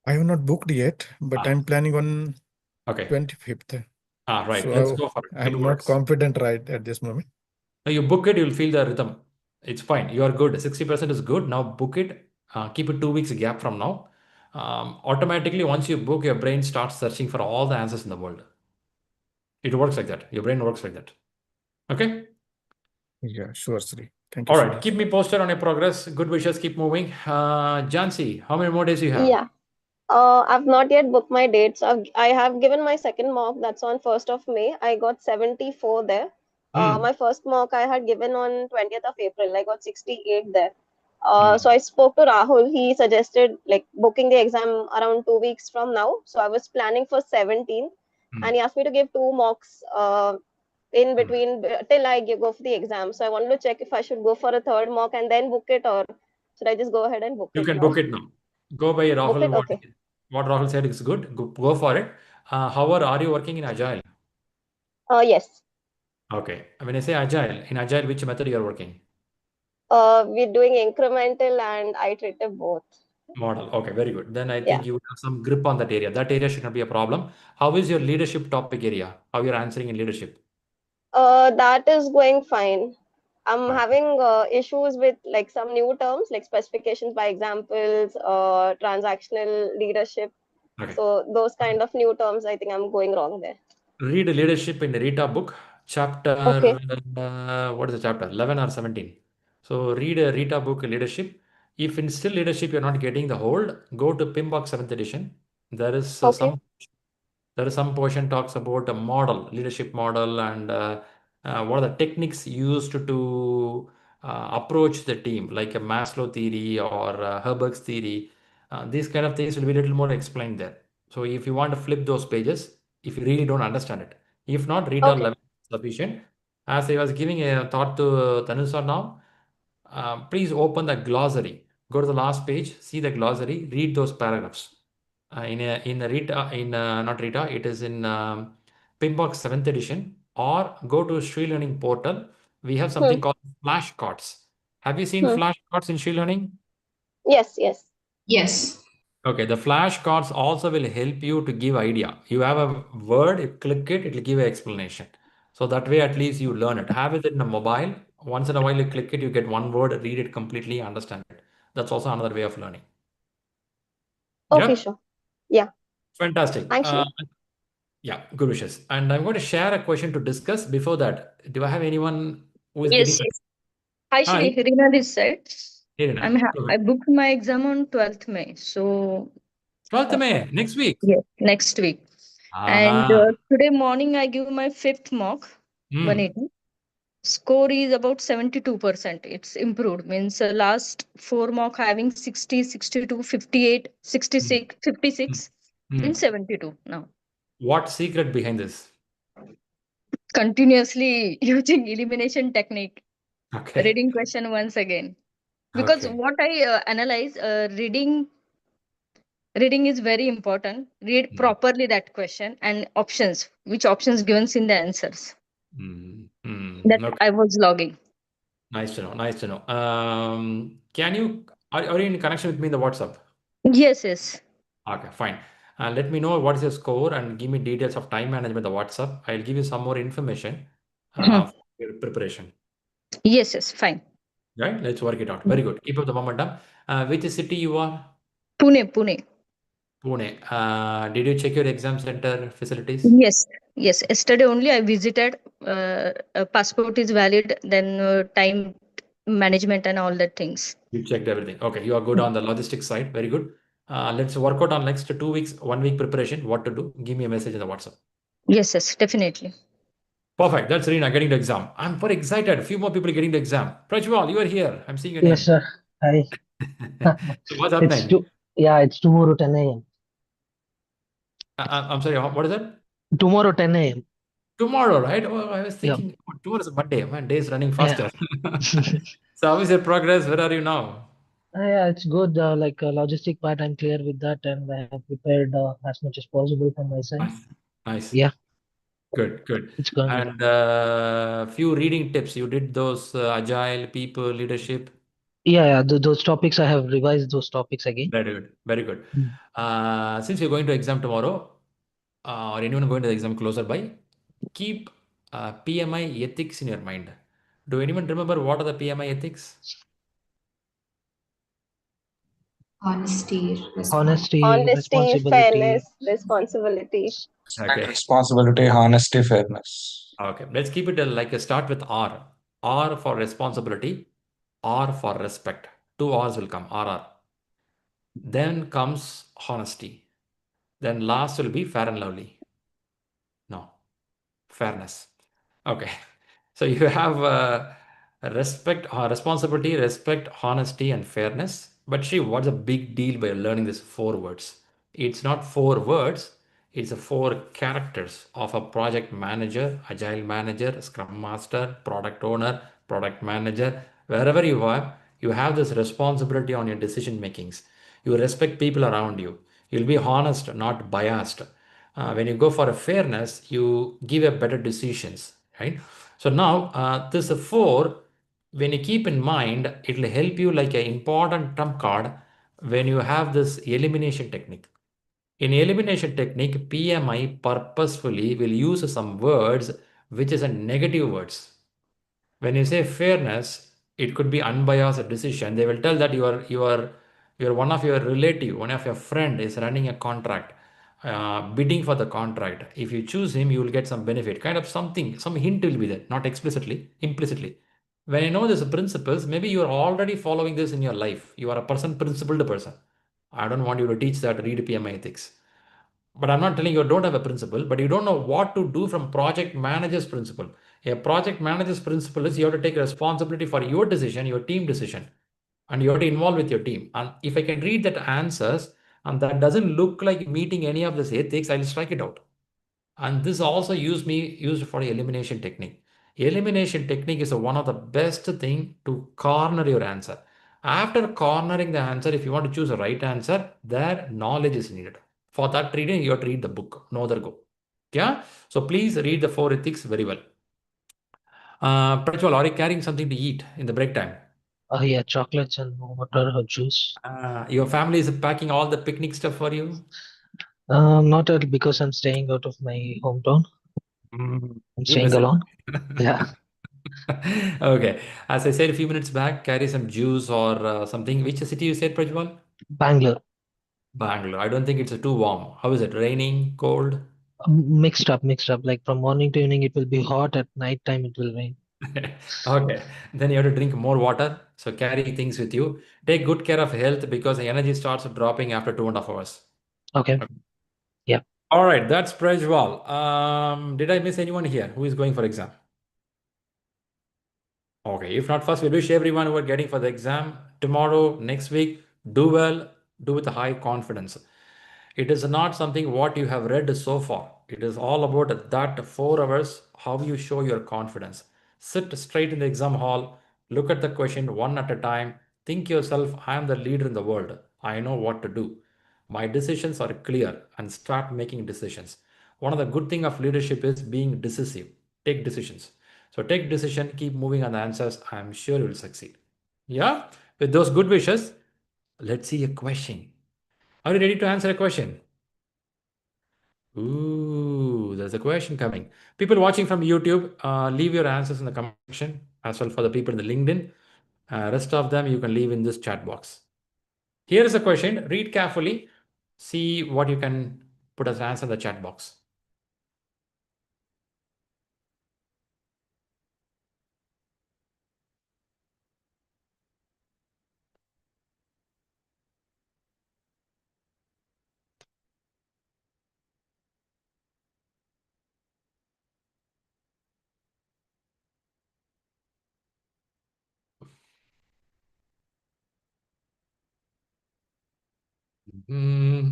I have not booked yet, but I'm planning on Okay. 25th. Right. So Let's go for it. It I'm not works. confident right at this moment. Now you book it, you'll feel the rhythm. It's fine. You are good. 60% is good. Now book it. Keep it 2 weeks gap from now. Automatically, once you book, your brain starts searching for all the answers in the world. It works like that. Your brain works like that. Okay. Yeah, sure, Sri. Thank you All so right. much. Keep me posted on your progress. Good wishes. Keep moving. Jansi, how many more days you have? Yeah. I've not yet booked my dates. I have given my second mock. That's on 1st of May. I got 74 there. My first mock I had given on 20th of April. I got 68 there. So I spoke to Rahul. He suggested like booking the exam around 2 weeks from now. So I was planning for 17, and he asked me to give two mocks in between till I go for the exam. So I wanted to check if I should go for a third mock and then book it, or should I just go ahead and book You it can now? book it now. Go by Book Rahul. it? Okay. What Rahul said is good. Go for it. However, are you working in Agile? Yes. Okay. When I say Agile, in Agile, which method you are working? We're doing incremental and iterative both. Model. Okay, very good. Then I Yeah. think you would have some grip on that area. That area should not be a problem. How is your leadership topic area? How you're answering in leadership? That is going fine. I'm Okay. having issues with like some new terms, like specifications by examples, transactional leadership. Okay. So those kind of new terms, I think I'm going wrong there. Read leadership in the Rita book, chapter, Okay. what is the chapter? 11 or 17. So read a Rita book, leadership. If in still leadership you're not getting the hold, go to PMBOK 7th edition. There is Okay. some portion talks about a model, leadership model, and what are the techniques used to approach the team, like a Maslow theory or Herberg's theory. These kind of things will be a little more explained there. So if you want to flip those pages, if you really don't understand it, if not, read our Okay. level sufficient. As I was giving a thought to Tanusa now, please open the glossary. Go to the last page, see the glossary, read those paragraphs. In a Rita, not Rita, it is in Pinbox 7th edition, or go to ShriLearning portal. We have Hmm. something called flashcards. Have you seen Hmm. flashcards in ShriLearning? Yes. Yes. Yes. Okay, the flashcards also will help you to give idea. You have a word, you click it, it will give an explanation. So that way at least you learn it. Have it in a mobile. Once in a while you click it, you get one word, read it completely, understand it. That's also another way of learning. Okay. Yep, Sure. Yeah. fantastic. Thanks, Shri. Yeah, good wishes. And I'm going to share a question to discuss. Before that, do I have anyone who is giving? Yes, yes. Hi, Hi, Shri. Rina this side. Irina. I booked my exam on 12th May. So, 12th uh, May, next week. yes, next week. And Aha. today morning, I give my fifth mock, Hmm. 180. Score is about 72%. It's improved. Means last four mock having 60, 62, 58, Hmm. 66, 56, Hmm. in 72 now. What secret behind this? Continuously using elimination technique. Okay. Reading question once again. Because Okay. what I analyze, reading is very important. Read Hmm. properly that question and options, which options given in the answers. Hmm. Hmm. That Okay. I was logging. Nice to know. Nice to know. Can you are you in connection with me in the WhatsApp? Yes, yes. Okay, fine. Let me know what is your score and give me details of time management on the WhatsApp. I'll give you some more information Hmm. for your preparation. Yes, yes, fine. Right? Let's work it out. Very good. Keep up the momentum. Which city you are? Pune, Pune. Pune. Did you check your exam center facilities? Yes, yes. Yesterday only I visited. Passport is valid. Then time management and all that things. You checked everything. Okay, you are good on the logistics side. Very good. Let's work out on next 2 weeks, 1 week preparation. What to do? Give me a message in the WhatsApp. Yes, yes, definitely. Perfect. That's Rina getting the exam. I'm very excited. A few more people getting the exam. Prajwal, you are here. I'm seeing your Yes, name. sir. Hi. So what's It's happening? to Yeah, it's tomorrow 10 a.m. I'm sorry. What is that? Tomorrow 10 a.m. Tomorrow, right? Oh, I was Yeah. thinking tomorrow is Monday. Man, days running Yeah. faster. So how is your progress? Where are you now? Yeah, it's good. Logistic part, I'm clear with that, and I have prepared as much as possible from my side. Nice. Nice. Yeah, Good, good. it's going good. And few reading tips. You did those agile, people, leadership. Yeah, those topics I have revised those topics again. Very good. Very good. Mm. Since you're going to exam tomorrow, or anyone going to the exam closer by, keep PMI ethics in your mind. Do anyone remember what are the PMI ethics? Honesty, Honesty, Honesty, responsibility. fairness, responsibility. Respect, Okay. responsibility, honesty, fairness. Okay. Let's keep it like a start with R. R for responsibility, R for respect. Two R's will come, RR. Then comes honesty. Then last will be fair and lovely. No, fairness. Okay. So you have respect, responsibility, respect, honesty, and fairness. But see, what's a big deal by learning these 4 words? It's not 4 words, it's a 4 characters of a project manager, agile manager, scrum master, product owner, product manager. Wherever you have this responsibility on your decision makings. You respect people around you. You'll be honest, not biased. When you go for a fairness, you give a better decisions, right? So now this 4, when you keep in mind, it will help you like an important trump card when you have this elimination technique. In elimination technique, PMI purposefully will use some words which is a negative words. When you say fairness, it could be unbiased decision. They will tell that your one of your relative, one of your friend is running a contract, bidding for the contract. If you choose him, you will get some benefit. Kind of something, some hint will be there, not explicitly, implicitly. When you know these principles, maybe you are already following this in your life. You are a principled person. I don't want you to teach that read PMI ethics. But I'm not telling you don't have a principle, but you don't know what to do from project manager's principle. A project manager's principle is you have to take responsibility for your decision, your team decision, and you have to involve with your team. And if I can read that answers and that doesn't look like meeting any of this ethics, I'll strike it out. And this also used for elimination technique. Elimination technique is one of the best thing to corner your answer. After cornering the answer, if you want to choose a right answer, there knowledge is needed. For that reading, you have to read the book, no other go. Yeah. So please read the 4 ethics very well. Prajwal, are you carrying something to eat in the break time? Yeah, chocolates and water or juice. Your family is packing all the picnic stuff for you? Not at because I'm staying out of my hometown. I'm You staying miss it. alone. Yeah. Okay. As I said a few minutes back, carry some juice or something. Which city you said, Prajwal? Bangalore. Bangalore. I don't think it's too warm. How is it? Raining, cold? Mixed up. Like from morning to evening, it will be hot. At night time, it will rain. Okay. Then you have to drink more water. So carry things with you. Take good care of health because the energy starts dropping after 2.5 hours. Okay. Yeah. All right. That's Prajwal. Did I miss anyone here who is going for exam? Okay, if not first, we wish everyone who are getting for the exam tomorrow, next week, do well, do with high confidence. It is not something what you have read so far. It is all about that 4 hours, how you show your confidence. Sit straight in the exam hall, look at the question one at a time, think yourself, I am the leader in the world. I know what to do. My decisions are clear and start making decisions. One of the good thing of leadership is being decisive. Take decisions. So take decision, keep moving on the answers. I am sure you will succeed. Yeah. With those good wishes, let's see a question. Are you ready to answer a question? Ooh, there's a question coming. People watching from YouTube, leave your answers in the comment section as well for the people in the LinkedIn. Rest of them you can leave in this chat box. Here is a question. Read carefully. See what you can put as answer in the chat box. Hmm.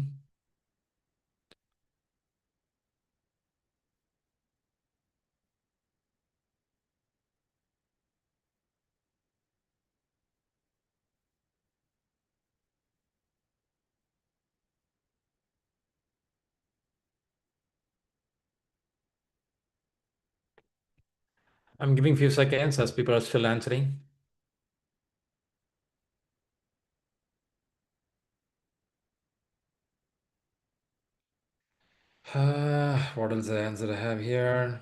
I'm giving few seconds as people are still answering. What is the answer I have here?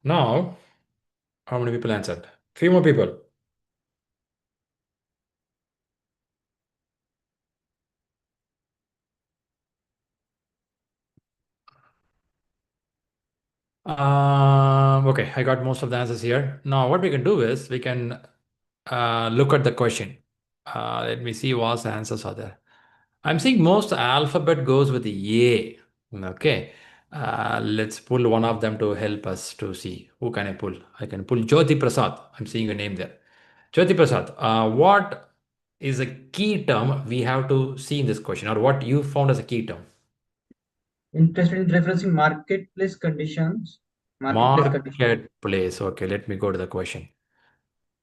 Now, how many people answered? Few more people. Okay, I got most of the answers here. Now, what we can do is we can look at the question. Let me see what answers are there. I'm seeing most alphabet goes with A. Okay. Let's pull one of them to help us to see. Who can I pull? I can pull Jyoti Prasad. I'm seeing a name there. Jyoti Prasad, what is a key term we have to see in this question, or what you found as a key term? Interested in referencing marketplace conditions. Marketplace. Okay, let me go to the question.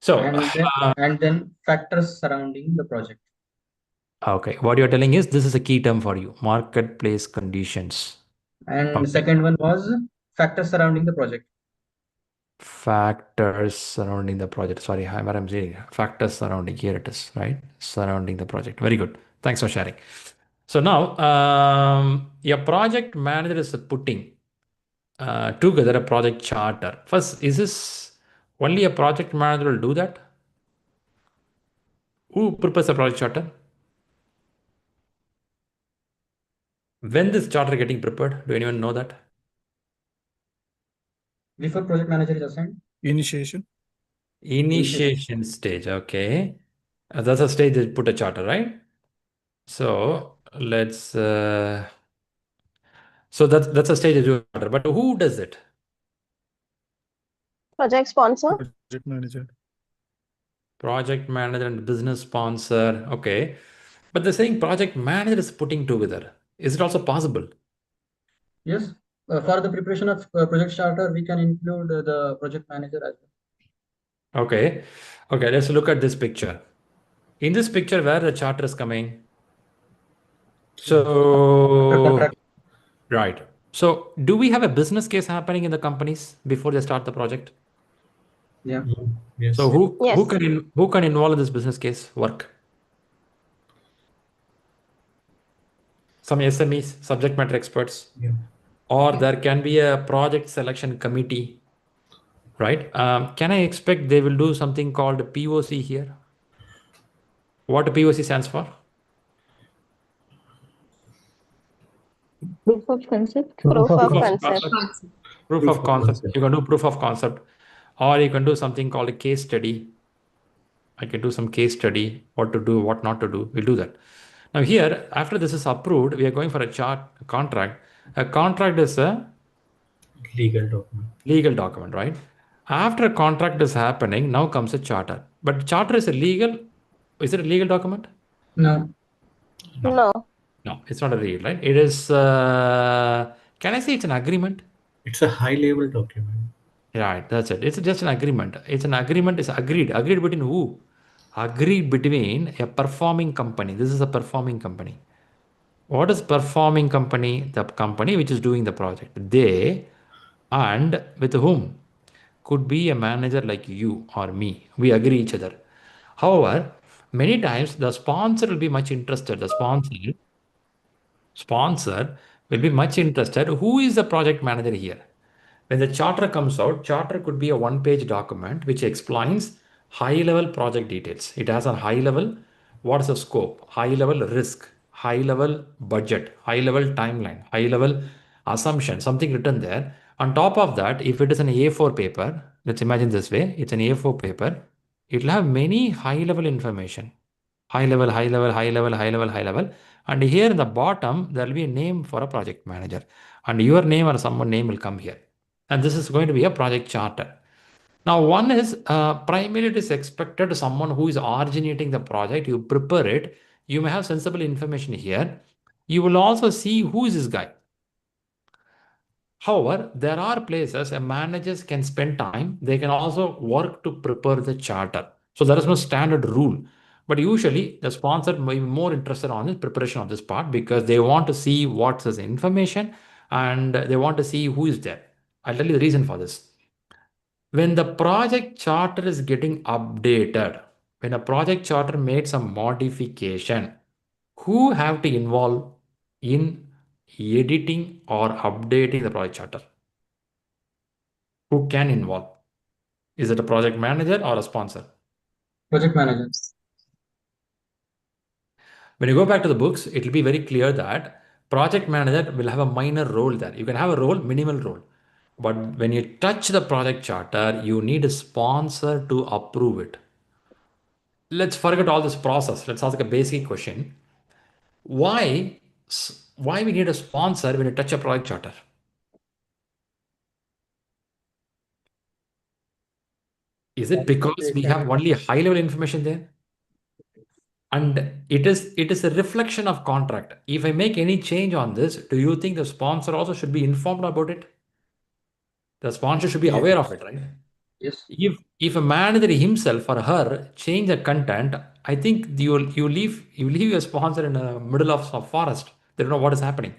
So, And then factors surrounding the project. okay, what you're telling is this is a key term for you, marketplace conditions. And Okay. the second one was factors surrounding the project. Factors surrounding the project. Sorry, I'm saying factors surrounding. Here it is, right? Surrounding the project. Very good. Thanks for sharing. So now, your project manager is putting together a project charter. First, is this only a project manager will do that? Who prepares a project charter? When this charter getting prepared? Do anyone know that? Before project manager is assigned. Initiation. Initiation stage. Okay. That's a stage that put a charter, right? So let's. So that's a stage that you charter. But who does it? Project sponsor. Project manager. Project manager and business sponsor. Okay. But they're saying project manager is putting together. Is it also possible? Yes. For the preparation of project charter, we can include the project manager as well. Okay. Okay. Let's look at this picture. In this picture, where the charter is coming. So, right. So, do we have a business case happening in the companies before they start the project? Yeah. Yes. So, who Yes. who can involve in this business case work? Some SMEs, subject matter experts, Yeah. or there can be a project selection committee, right? Can I expect they will do something called POC here? What POC stands for? Proof of concept. Proof of concept. concept. Proof of concept. You can do proof of concept, or you can do something called a case study. I can do some case study, what to do, what not to do. We'll do that. Now here, after this is approved, we are going for a contract. A contract is a Legal document, right? After a contract is happening, now comes a charter. But charter is is it a legal document? No. No. No, it's not a legal, right? It is, can I say it's an agreement? It's a high level document. Right, that's it. It's just an agreement. It's an agreement, it's agreed. Agreed between who? Agreed between a performing company. This is a performing company. What is performing company? The company which is doing the project. They and with whom? Could be a manager like you or me. We agree each other. However, many times the sponsor will be much interested. The sponsor will be much interested. Who is the project manager here? When the charter comes out, charter could be a one-page document which explains high-level project details. It has a high level, what is the scope, high-level risk, high-level budget, high-level timeline, high-level assumption, something written there. On top of that, if it is an A4 paper, let's imagine this way, it's an A4 paper, it will have many high-level information. High level, high level, high level, high level, high level. And here in the bottom, there will be a name for a project manager. And your name or someone name will come here. And this is going to be a project charter. Now, one is primarily it is expected someone who is originating the project, you prepare it, you may have sensible information here. You will also see who is this guy. However, there are places a managers can spend time, they can also work to prepare the charter. So there is no standard rule. But usually the sponsor may be more interested on the preparation of this part because they want to see what's the information and they want to see who is there. I'll tell you the reason for this. When the project charter is getting updated, when a project charter made some modification, who have to involve in editing or updating the project charter? Who can involve? Is it a project manager or a sponsor? Project manager. When you go back to the books, it will be very clear that project manager will have a minor role there. You can have a role, minimal role. But when you touch the project charter, you need a sponsor to approve it. Let's forget all this process. Let's ask a basic question. Why we need a sponsor when you touch a project charter? Is it because we have only high level information there? And it is a reflection of contract. If I make any change on this, do you think the sponsor also should be informed about it? The sponsor should be aware of it, right? Yes. If a manager himself or her change the content, I think you leave your sponsor in the middle of forest. They don't know what is happening.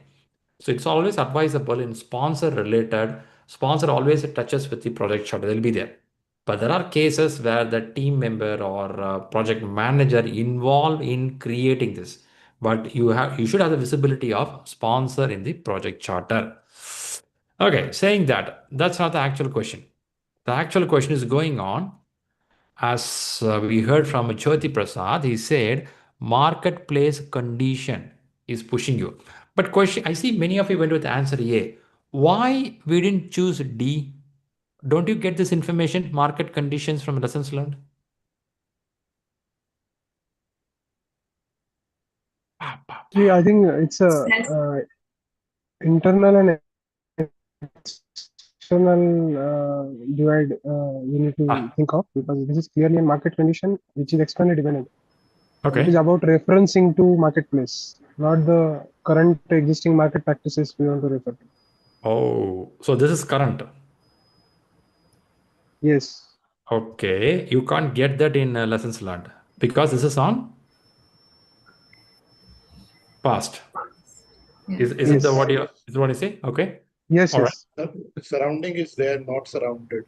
So it's always advisable in sponsor related sponsor always touches with the project charter. They'll be there. But there are cases where the team member or project manager involved in creating this. But you should have the visibility of sponsor in the project charter. Okay, saying that, that's not the actual question. The actual question is going on. As we heard from Jyoti Prasad, he said marketplace condition is pushing you. But question, I see many of you went with answer A. Why we didn't choose D? Don't you get this information, market conditions from lessons learned? See, I think it's a internal and external divide we need to think of, because this is clearly a market condition which is externally dependent. Okay. It is about referencing to marketplace, not the current existing market practices we want to refer to. Oh, so this is current. Yes. Okay, you can't get that in lessons learned because this is on past. Is Yes. it what you say? Okay. Yes. All right. Yes. The surrounding is there, not surrounded.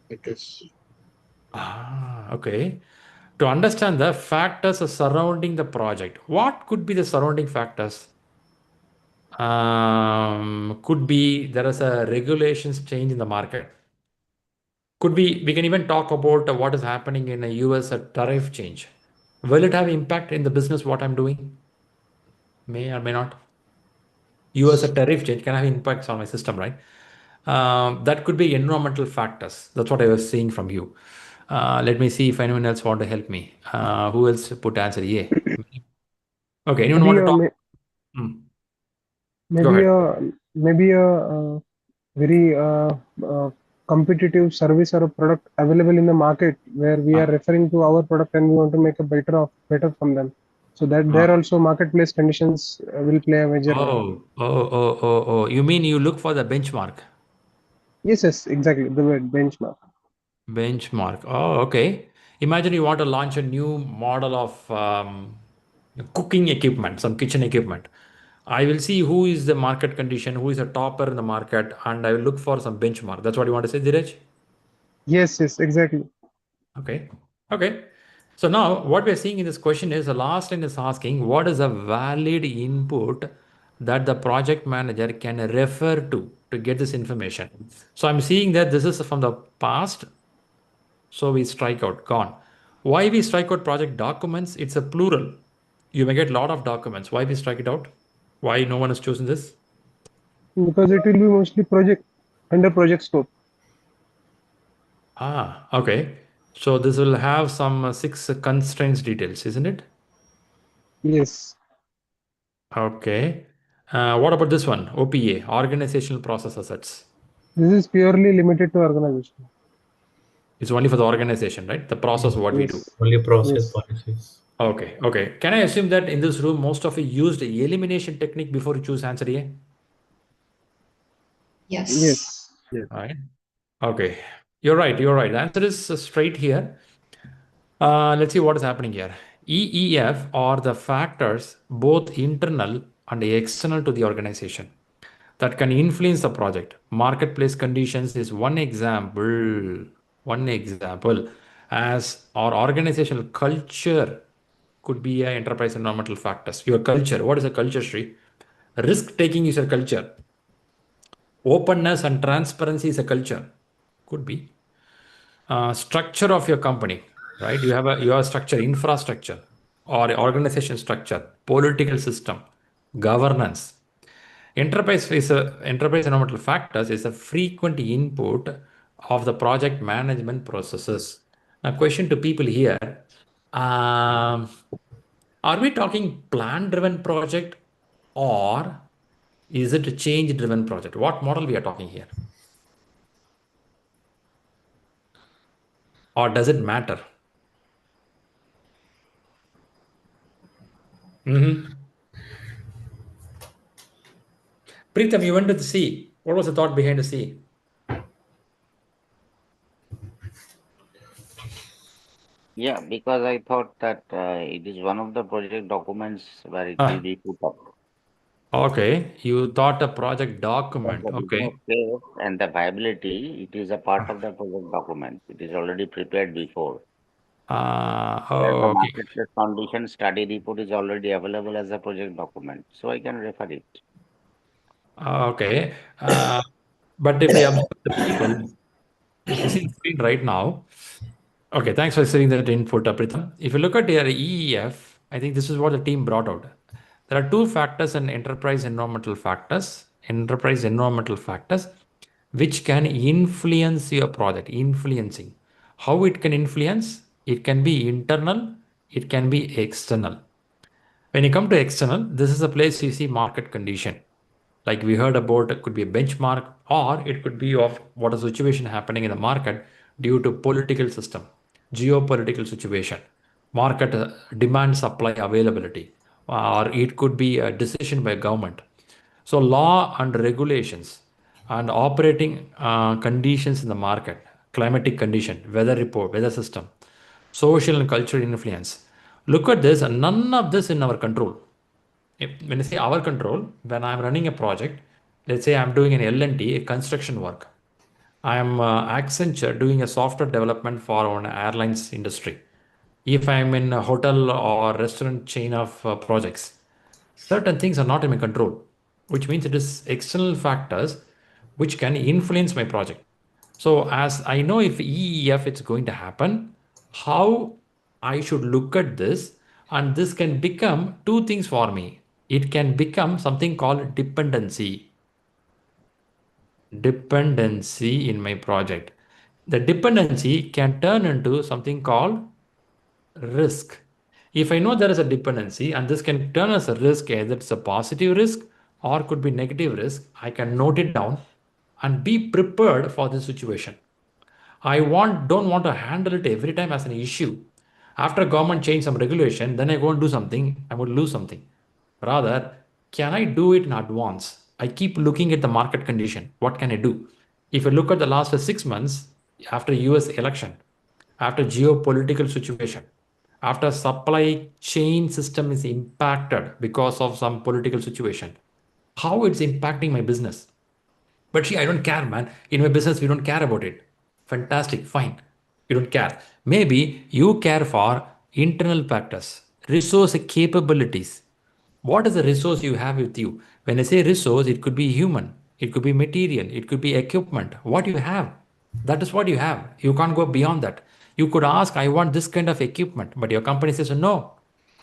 It is. Okay. To understand the factors surrounding the project, what could be the surrounding factors? Could be there is a regulations change in the market. Could be we can even talk about what is happening in a US tariff change. Will it have impact in the business what I'm doing? May or may not. US tariff change can have impacts on my system, right? That could be environmental factors. That's what I was seeing from you. Let me see if anyone else want to help me. Who else put answer A? Okay, anyone want to talk? Maybe a very competitive service or a product available in the market where we are referring to our product and we want to make a better from them. So that there also marketplace conditions will play a major role. Oh. You mean you look for the benchmark? Yes, exactly. The word benchmark. Benchmark. Oh, okay. Imagine you want to launch a new model of cooking equipment, some kitchen equipment. I will see who is the market condition, who is a topper in the market, and I will look for some benchmark. That's what you want to say, Dheeraj? Yes, exactly. Okay. So now what we're seeing in this question is the last line is asking what is a valid input that the project manager can refer to get this information. So I'm seeing that this is from the past. So we strike out, gone. Why we strike out project documents? It's a plural. You may get a lot of documents. Why we strike it out? Why no one has chosen this? Because it will be mostly under project scope. Okay. So this will have some 6 constraints details, isn't it? Yes. Okay. What about this one? OPA, organizational process assets. This is purely limited to organization. It's only for the organization, right? The process, what we do. Only process policies. Okay. Can I assume that in this room, most of you used the elimination technique before you choose answer A? Yes. Right. Okay. You're right. The answer is straight here. Let's see what is happening here. EEF are the factors, both internal and external to the organization, that can influence the project. Marketplace conditions is one example, as our organizational culture could be an enterprise environmental factors. Your culture, what is a culture, Shri? Risk taking is a culture. Openness and transparency is a culture. Could be. Structure of your company, right? You have a structure, infrastructure or organization structure, political system, governance. Enterprise environmental factors is a frequent input of the project management processes. Now, question to people here: are we talking plan-driven project or is it a change-driven project? What model we are talking here? Or does it matter? Preetham, you went to the C. What was the thought behind the C? Yeah, because I thought that it is one of the project documents where it will be put up. Okay, you thought a project For document. the Okay. business case and the viability, it is a part of the project document. It is already prepared before. Where the Okay. marketplace condition study report is already available as a project document. So I can refer it. Okay. But if I observe the people, if you see the screen right now, okay, thanks for sharing that input, Pritham. If you look at your EEF, I think this is what the team brought out. There are two factors in enterprise environmental factors, which can influence your project, influencing. How it can influence? It can be internal, it can be external. When you come to external, this is a place you see market condition. Like we heard about, it could be a benchmark, or it could be of what a situation happening in the market due to political system, geopolitical situation, market demand supply availability, or it could be a decision by government. So law and regulations and operating conditions in the market, climatic condition, weather report, weather system, social and cultural influence. Look at this, and none of this in our control. When I say our control, when I'm running a project, let's say I'm doing an L&T, a construction work. I'm Accenture doing a software development for an airlines industry. If I'm in a hotel or restaurant chain of projects, certain things are not in my control, which means it is external factors which can influence my project. So as I know if EEF it's going to happen, how I should look at this, and this can become two things for me. It can become something called dependency in my project. The dependency can turn into something called risk. If I know there is a dependency and this can turn as a risk, either it's a positive risk or could be negative risk, I can note it down and be prepared for the situation. Don't want to handle it every time as an issue. After government change some regulation, then I go and do something, I would lose something. Rather, can I do it in advance? I keep looking at the market condition. What can I do? If you look at the last 6 months, after US election, after geopolitical situation, after supply chain system is impacted because of some political situation, how it's impacting my business. But see, I don't care, man. In my business, we don't care about it. Fantastic, fine. You don't care. Maybe you care for internal factors, resource capabilities. What is the resource you have with you? When I say resource, it could be human, it could be material, it could be equipment. What you have, that is what you have. You can't go beyond that. You could ask, I want this kind of equipment, but your company says, no,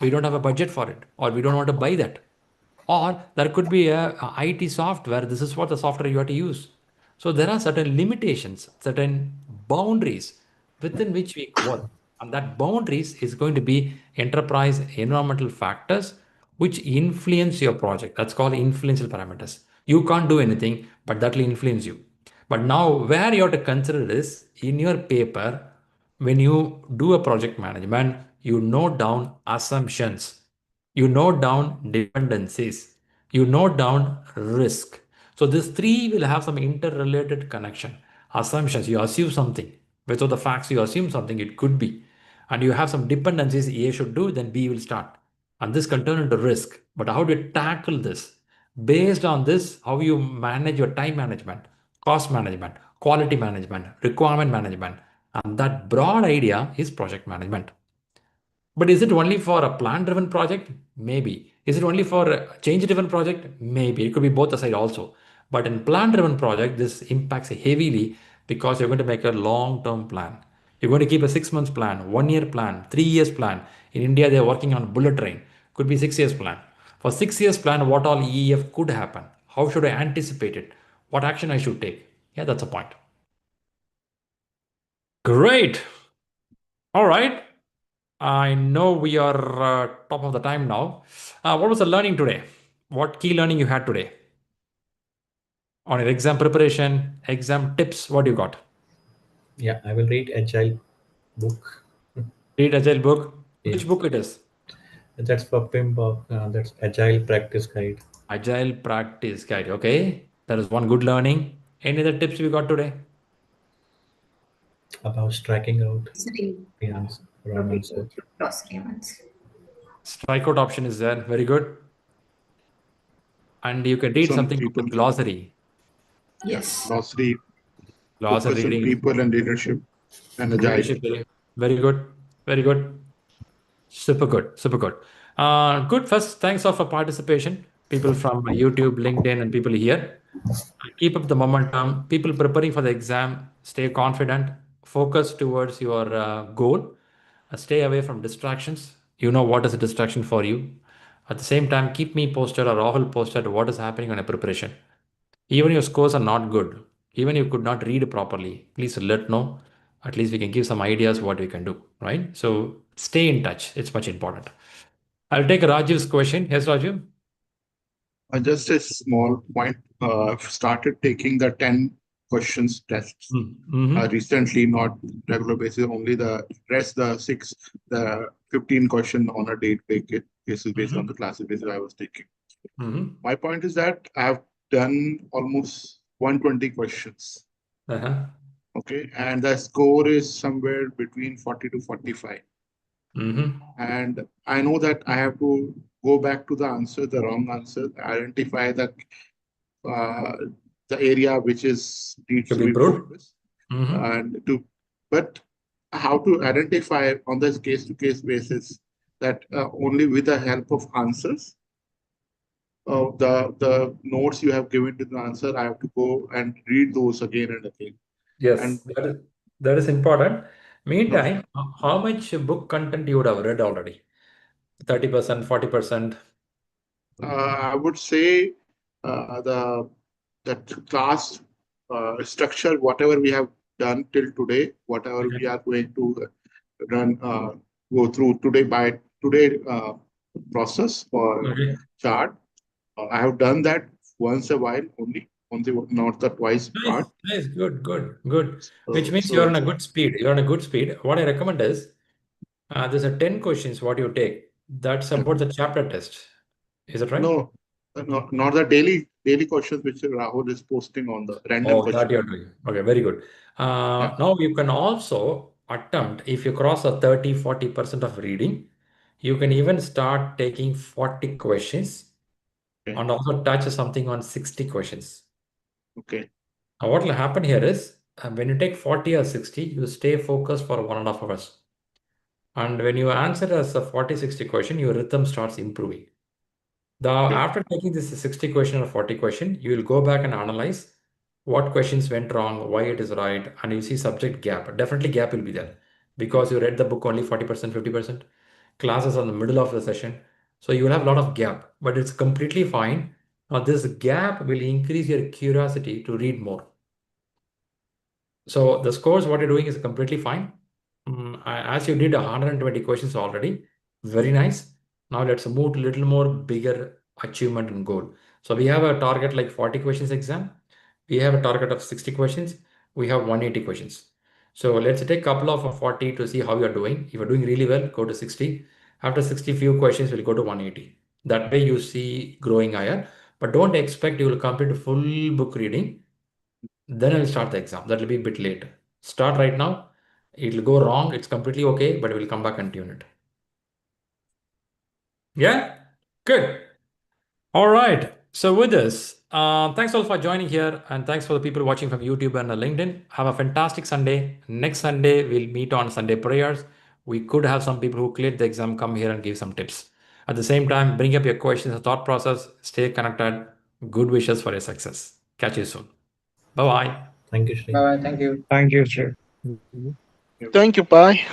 we don't have a budget for it, or we don't want to buy that. Or there could be a IT software. This is what the software you have to use. So there are certain limitations, certain boundaries within which we work. And that boundaries is going to be enterprise environmental factors which influence your project. That's called influential parameters. You can't do anything, but that will influence you. But now where you have to consider is in your paper, when you do a project management, you note down assumptions. You note down dependencies, you note down risk. So these three will have some interrelated connection. Assumptions, you assume something. Without the facts, you assume something, it could be. And you have some dependencies, A should do, then B will start. And this can turn into risk. But how do you tackle this? Based on this, how you manage your time management, cost management, quality management, requirement management. And that broad idea is project management. But is it only for a plan-driven project? Maybe. Is it only for a change-driven project? Maybe. It could be both aside also. But in plan-driven project, this impacts heavily because you're going to make a long-term plan. You're going to keep a 6 months plan, 1 year plan, 3 years plan. In India, they're working on bullet train. Could be 6 years plan. For 6 years plan, what all EEF could happen? How should I anticipate it? What action I should take? Yeah, that's a point. Great. All right. I know we are top of the time now. What was the learning today? What key learning you had today? On your exam preparation, exam tips, what you got? Yeah, I will read Agile book. Read Agile book. Yes. Which book it is? That's for PMP. That's Agile Practice Guide. Agile Practice Guide. Okay. That is one good learning. Any other tips we got today? About striking out Sorry. the answer, wrong answer. Glossary ones. Strikeout option is there. Very good. And you can read Some something people, called glossary. Yes. glossary, Glossary focus on reading. people and leadership and agile. Leadership, very good. Very good. Super good. Super good. Good. First, thanks all for participation. People from YouTube, LinkedIn, and people here. Keep up the momentum. People preparing for the exam, stay confident. Focus towards your goal. Stay away from distractions. You know what is a distraction for you. At the same time, keep me posted or Rahul posted what is happening on your preparation. Even your scores are not good, even you could not read properly, please let know. At least we can give some ideas what we can do, right? So stay in touch. It's much important. I'll take Rajiv's question. Yes, Rajiv? Just a small point. I've started taking the 10 questions tests recently, not regular basis, only the rest, the 15 question on a date basis based on the classes basis I was taking. My point is that I've done almost 120 questions. Okay, and the score is somewhere between 40 to 45. And I know that I have to go back to the answer, the wrong answer, identify the area which needs to be improved, but how to identify on this case-to-case basis that only with the help of answers, the notes you have given to the answer, I have to go and read those again and again. Yes, and that is important. Meantime, how much book content you would have read already? 30%, 40%? I would say that class structure, whatever we have done till today, whatever we are going to go through today by today process or chart. I have done that once a while only, not the twice part. Nice, good. Which means you're on a good speed. You're on a good speed. What I recommend is there's a 10 questions what you take. That's about the chapter test. Is that right? No, not the daily questions which Rahul is posting on the random questions. That you're doing. Okay, very good. Now you can also attempt, if you cross a 30-40% of reading, you can even start taking 40 questions and also touch something on 60 questions. Okay. Now what will happen here is when you take 40 or 60, you stay focused for 1.5 hours. And when you answer as a 40-60 question, your rhythm starts improving. After taking this 60 question or 40 question, you will go back and analyze what questions went wrong, why it is right, and you see subject gap. Definitely gap will be there because you read the book only 40%, 50%. Classes are in the middle of the session. So you will have a lot of gap, but it's completely fine. Now this gap will increase your curiosity to read more. So the scores, what you're doing is completely fine. As you did 120 questions already, very nice. Now let's move to a little more bigger achievement and goal. So we have a target like 40 questions exam. We have a target of 60 questions. We have 180 questions. So let's take a couple of 40 to see how you're doing. If you're doing really well, go to 60. After 60 few questions, we'll go to 180. That way you see growing higher. But don't expect you will complete full book reading. Then I will start the exam. That will be a bit late. Start right now. It will go wrong. It's completely okay, but we'll come back and tune it. Yeah? Good. All right. So with this, thanks all for joining here, and thanks for the people watching from YouTube and LinkedIn. Have a fantastic Sunday. Next Sunday, we'll meet on Sunday prayers. We could have some people who cleared the exam come here and give some tips. At the same time, bring up your questions and thought process. Stay connected. Good wishes for your success. Catch you soon. Bye-bye. Thank you, Shri. Bye. Thank you. Thank you, Shri. Thank you. Bye.